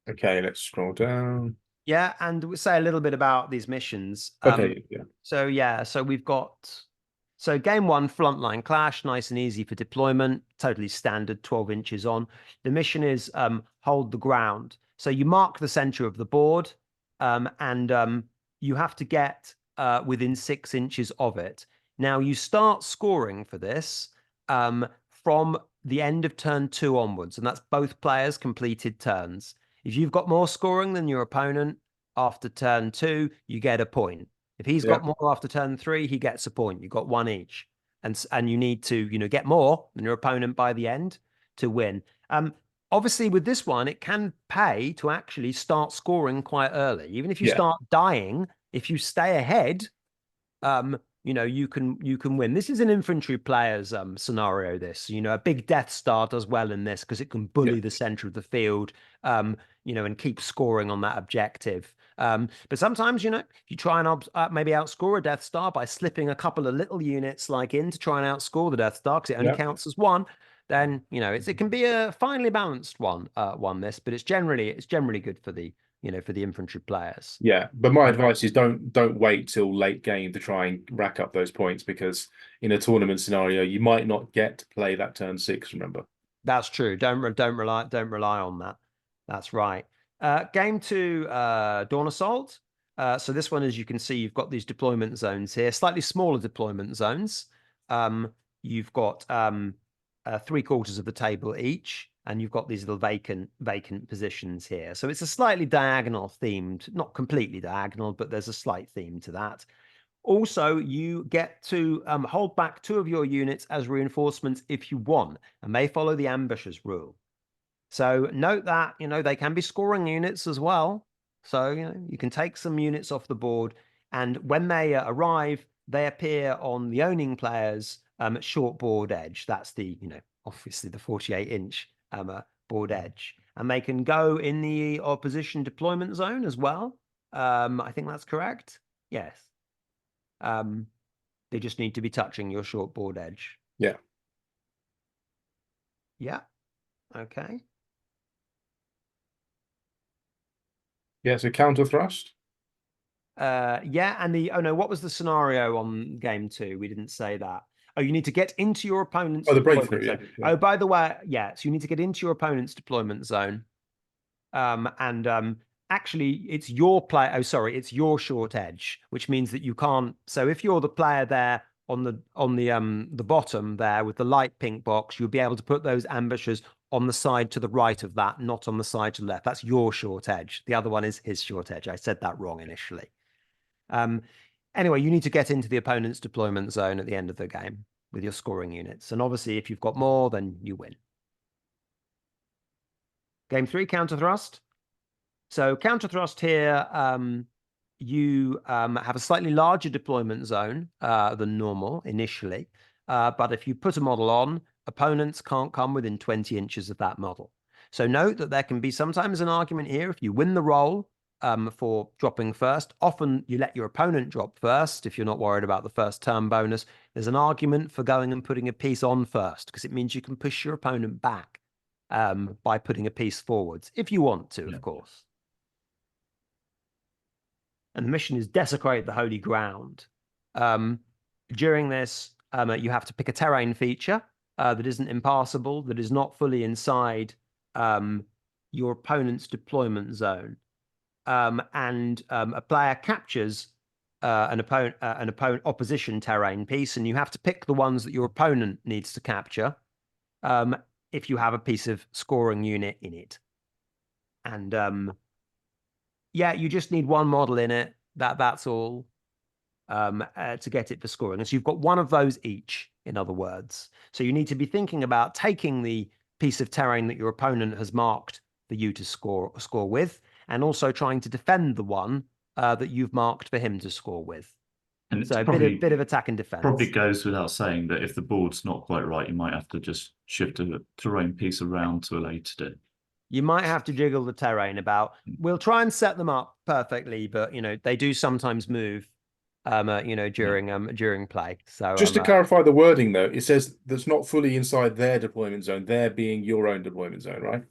Okay, let's scroll down. Yeah, and we'll say a little bit about these missions. Okay, yeah. So we've got... So game 1, frontline clash, nice and easy for deployment, totally standard, 12 inches on. The mission is hold the ground. So you mark the center of the board, and you have to get within 6 inches of it. Now you start scoring for this from the end of turn 2 onwards, and that's both players' completed turns. If you've got more scoring than your opponent after turn 2, you get a point. If he's got more after turn 3, he gets a point. You've got 1 each, and you need to get more than your opponent by the end to win. Obviously, with this one, it can pay to actually start scoring quite early. Even if you start dying, if you stay ahead, you can win. This is an infantry player's scenario. This, a big Death Star does well in this because it can bully the center of the field, and keep scoring on that objective. But sometimes, you try and maybe outscore a Death Star by slipping a couple of little units in to try and outscore the Death Star because it only counts as one. Then it can be a finely balanced one. This, but it's generally good for the for the infantry players. Yeah, but my advice is don't wait till late game to try and rack up those points, because in a tournament scenario you might not get to play that turn 6. Remember, that's true. Don't rely on that. That's right. Game 2, Dawn Assault. So this one, as you can see, you've got these deployment zones here, slightly smaller deployment zones. You've got 3/4 of the table each, and you've got these little vacant positions here. So it's a slightly diagonal themed, not completely diagonal, but there's a slight theme to that. Also, you get to hold back 2 of your units as reinforcements if you want, and they follow the ambushers rule. So note that, they can be scoring units as well. So, you can take some units off the board, and when they arrive, they appear on the owning player's short board edge. That's the, obviously the 48-inch board edge. And they can go in the opposition deployment zone as well. I think that's correct. Yes. They just need to be touching your short board edge. Yeah. Yeah. Okay. Yeah, so counter thrust. Yeah, and what was the scenario on game 2? We didn't say that. Oh, you need to get into your opponent's the deployment breakthrough. zone. Yeah. Oh, by the way, so you need to get into your opponent's deployment zone. Actually, it's your play. Oh, sorry, it's your short edge, which means that you can't. So if you're the player there on the bottom there with the light pink box, you'll be able to put those ambushers on the side to the right of that, not on the side to the left. That's your short edge. The other one is his short edge. I said that wrong initially. Anyway, you need to get into the opponent's deployment zone at the end of the game with your scoring units. And obviously, if you've got more, then you win. Game 3, counter thrust. So counter thrust here, you have a slightly larger deployment zone than normal initially. But if you put a model on, opponents can't come within 20 inches of that model. So note that there can be sometimes an argument here. If you win the roll for dropping first, often you let your opponent drop first if you're not worried about the first turn bonus. There's an argument for going and putting a piece on first, because it means you can push your opponent back by putting a piece forwards, if you want to, of course. And the mission is desecrate the holy ground. During this, you have to pick a terrain feature that isn't impassable, that is not fully inside your opponent's deployment zone. And a player captures an opposition terrain piece, and you have to pick the ones that your opponent needs to capture if you have a piece of scoring unit in it. And yeah, you just need one model in it. That's all to get it for scoring. And so you've got one of those each, in other words. So you need to be thinking about taking the piece of terrain that your opponent has marked for you to score with, and also trying to defend the one that you've marked for him to score with. And so probably, bit of attack and defense. Probably goes without saying that if the board's not quite right, you might have to just shift a terrain piece around to allow you to do. You might have to jiggle the terrain about. We'll try and set them up perfectly, but they do sometimes move during play. So just to clarify the wording though, it says that's not fully inside their deployment zone, there being your own deployment zone, right?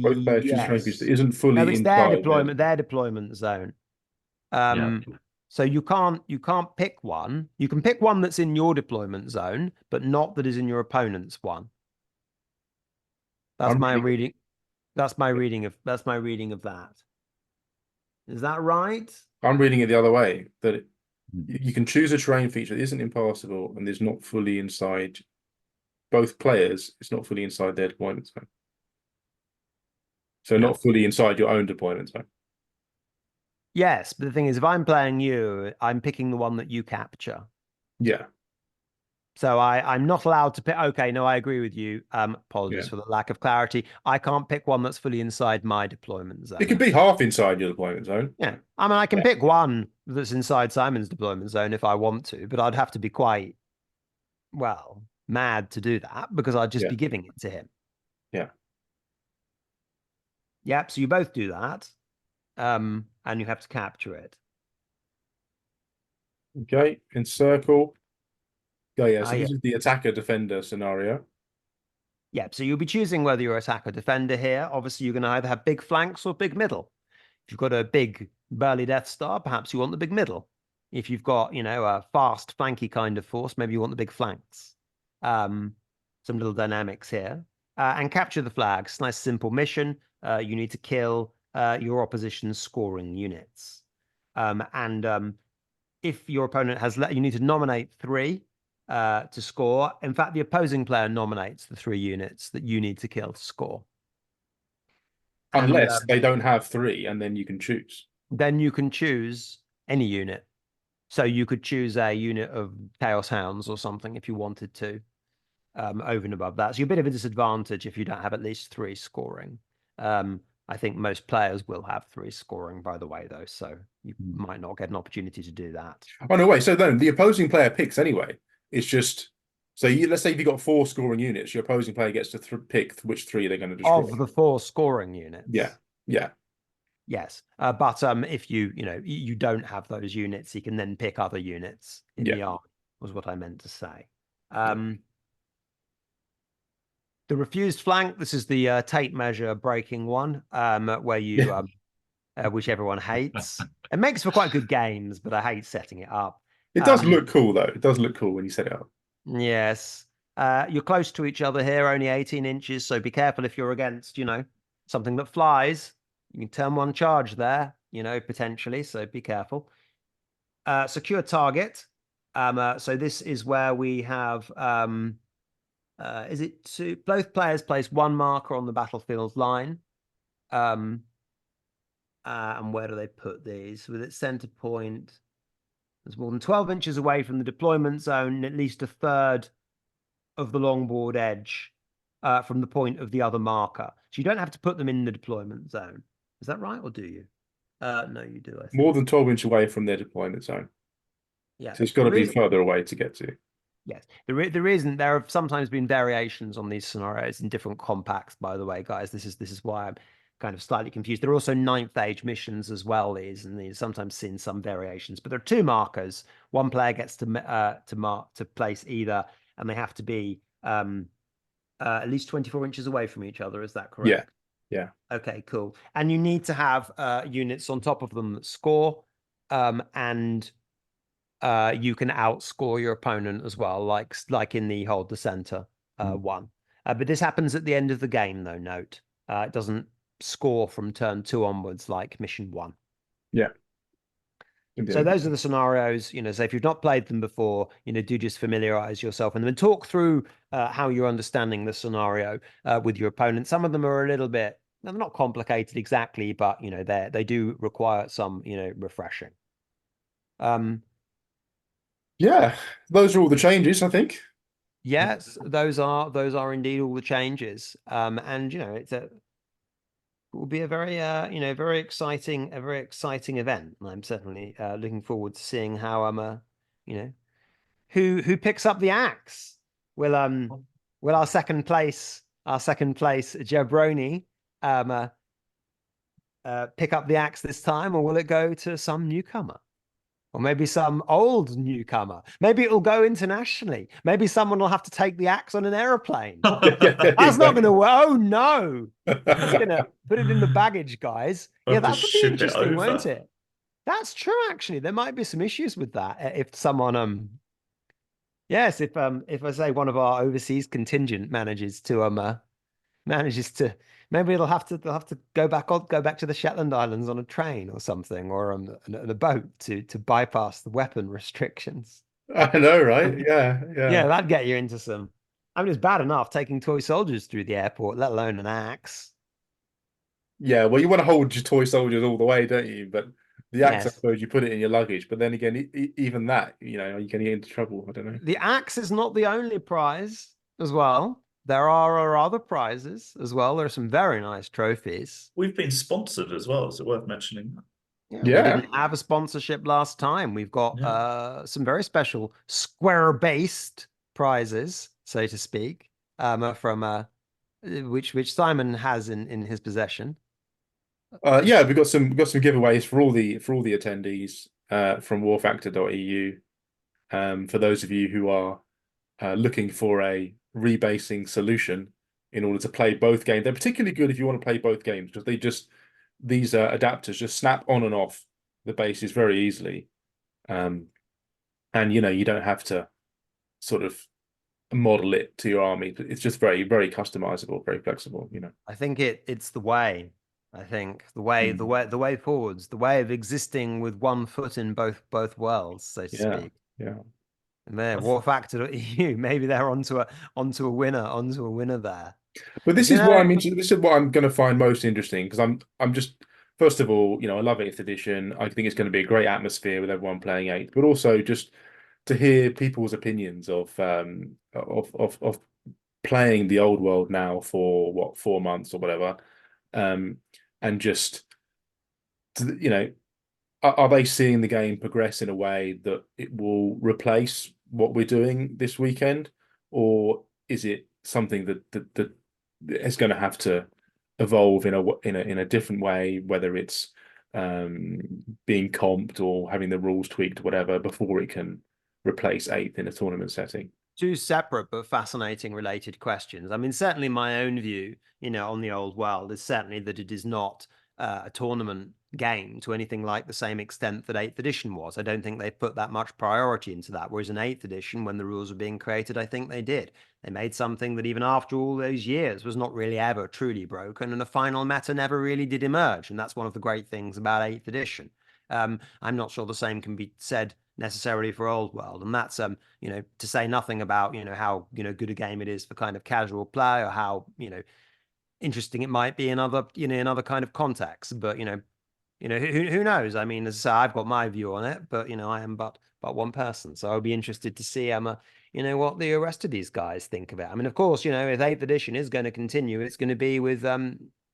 Both players choose terrain piece that isn't fully no, it's inside their deployment zone. So you can't pick one. You can pick one that's in your deployment zone, but not that is in your opponent's one. That's I'm my reading, reading. That's my reading of that. Is that right? I'm reading it the other way, that you can choose a terrain feature that isn't impassable and is not fully inside both players. It's not fully inside their deployment zone. So Yeah. not fully inside your own deployment zone. Yes, but the thing is, if I'm playing you, I'm picking the one that you capture. Yeah. So I'm not allowed to pick. Okay, no, I agree with you. Apologies Yeah. for the lack of clarity. I can't pick one that's fully inside my deployment zone. It could be half inside your deployment zone. Yeah, I mean, I can pick one that's inside Simon's deployment zone if I want to, but I'd have to be quite, well, mad to do that because I'd just Yeah. be giving it to him. Yeah. Yep. So you both do that, and you have to capture it. Okay. Encircle. Oh, yeah. So Yeah. this is the attacker defender scenario. Yeah, so you'll be choosing whether you're attacker defender here. Obviously, you're going to either have big flanks or big middle. If you've got a big burly Death Star, perhaps you want the big middle. If you've got, a fast flanky kind of force, maybe you want the big flanks. Some little dynamics here. And capture the flags. Nice simple mission. You need to kill your opposition's scoring units. If your opponent has, you need to nominate 3 to score. In fact, the opposing player nominates the 3 units that you need to kill to score. Unless they don't have 3, and then you can choose. Then you can choose any unit. So you could choose a unit of Chaos Hounds or something if you wanted to, over and above that. So you're a bit of a disadvantage if you don't have at least 3 scoring. I think most players will have 3 scoring, by the way, though. So you might not get an opportunity to do that. Oh, no, wait. So then the opposing player picks anyway. It's just, so let's say if you've got 4 scoring units, your opposing player gets to pick which 3 they're going to destroy. Of the 4 scoring units. Yeah. Yeah. Yes. But if you don't have those units, you can then pick other units in the army, was what I meant to say. The refused flank, this is the tape measure breaking one, where you, which everyone hates. It makes for quite good games, but I hate setting it up. It does look cool, though. It does look cool when you set it up. Yes. You're close to each other here, only 18 inches, so be careful if you're against, something that flies. You can turn one charge there, potentially, so be careful. Secure target. So this is where we have... is it both players place 1 marker on the battlefield line? And where do they put these? With its center point, there's more than 12 inches away from the deployment zone, at least a third of the longboard edge from the point of the other marker. So you don't have to put them in the deployment zone. Is that right, or do you? No, you do. I think. More than 12 inches away from their deployment zone. Yeah. So it's got to be further away to get to. Yes, there have sometimes been variations on these scenarios in different compacts, by the way, guys. This is why I'm kind of slightly confused. There are also 9th age missions as well, these sometimes seen some variations, but there are 2 markers. One player gets to place either, and they have to be at least 24 inches away from each other. Is that correct? Yeah. Okay, cool. And you need to have units on top of them that score, and you can outscore your opponent as well, like in the hold the center one. But this happens at the end of the game, though. Note, it doesn't score from turn 2 onwards like mission 1. Yeah. So those are the scenarios. So if you've not played them before, do just familiarize yourself and then talk through how you're understanding the scenario with your opponent. Some of them are a little bit, they're not complicated exactly, but they do require some refreshing. Yeah, those are all the changes, I think. Yes, those are indeed all the changes. And it will be a very very exciting event. And I'm certainly looking forward to seeing how who picks up the axe. Will our second place Jabroni pick up the axe this time, or will it go to some newcomer? Or maybe some old newcomer. Maybe it'll go internationally. Maybe someone will have to take the axe on an aeroplane. That's not going to work. Oh, no. That's going to put it in the baggage, guys. Yeah, that would be interesting, won't it? That's true, actually. There might be some issues with that. If someone, yes, if I say one of our overseas contingent manages to manages to, maybe they'll have to go back to the Shetland Islands on a train or something, or on a boat to bypass the weapon restrictions. I know, right? Um, Yeah, yeah. yeah, that'd get you into some. I mean, it's bad enough taking toy soldiers through the airport, let alone an axe. Yeah, well, you want to hold your toy soldiers all the way, don't you? But the axe, I Yes. suppose, you put it in your luggage. But then again, even that, you can get into trouble. I don't know. The axe is not the only prize as well. There are other prizes as well. There are some very nice trophies. We've been sponsored as well. Is it worth mentioning that? Yeah, we Yeah. didn't have a sponsorship last time. We've got Yeah. some very special square-based prizes, so to speak, from which Simon has in his possession. Yeah, we've got some giveaways for all the attendees from warfactor.eu. For those of you who are looking for a rebasing solution in order to play both games, they're particularly good if you want to play both games because these adapters just snap on and off the bases very easily. And you don't have to sort of model it to your army. It's just very, very customizable, very flexible. I think it's the way. I think the way forwards, the way of existing with one foot in both worlds, so to Yeah, speak. yeah. And there, War Factor EU, maybe they're onto a winner there. But But this you is what know, I'm interested. This is what I'm going to find most interesting because I'm just first of all, I love Eighth Edition. I think it's going to be a great atmosphere with everyone playing Eighth, but also just to hear people's opinions of playing the old world now for what 4 months or whatever, and just are they seeing the game progress in a way that it will replace what we're doing this weekend, or is it something that is going to have to evolve in a different way, whether it's being comped or having the rules tweaked, whatever, before it can replace eighth in a tournament setting? two separate but fascinating related questions. I mean, certainly my own view, on the old world is certainly that it is not a tournament game to anything like the same extent that 8th edition was. I don't think they put that much priority into that. Whereas in 8th edition, when the rules were being created, I think they did. They made something that even after all those years was not really ever truly broken, and a final meta never really did emerge. And that's one of the great things about 8th edition. I'm not sure the same can be said necessarily for old world, and that's to say nothing about how good a game it is for kind of casual play, or how interesting it might be in other kind of contexts. But who knows? I mean, as I say, I've got my view on it, but I am but one person, so I'll be interested to see what the rest of these guys think of it. I mean, of course, if 8th edition is going to continue, it's going to be with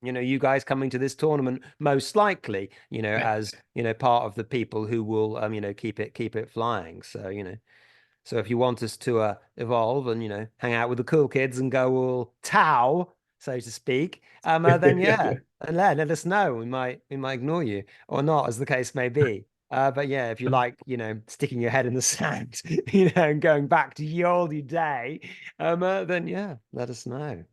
you guys coming to this tournament most likely, as part of the people who will keep it flying. So if you want us to evolve and hang out with the cool kids and go all Tau, so to speak, then yeah, and let us know. We might ignore you or not, as the case may be. But yeah, if you like, sticking your head in the sand, and going back to ye olde day, then yeah, let us know.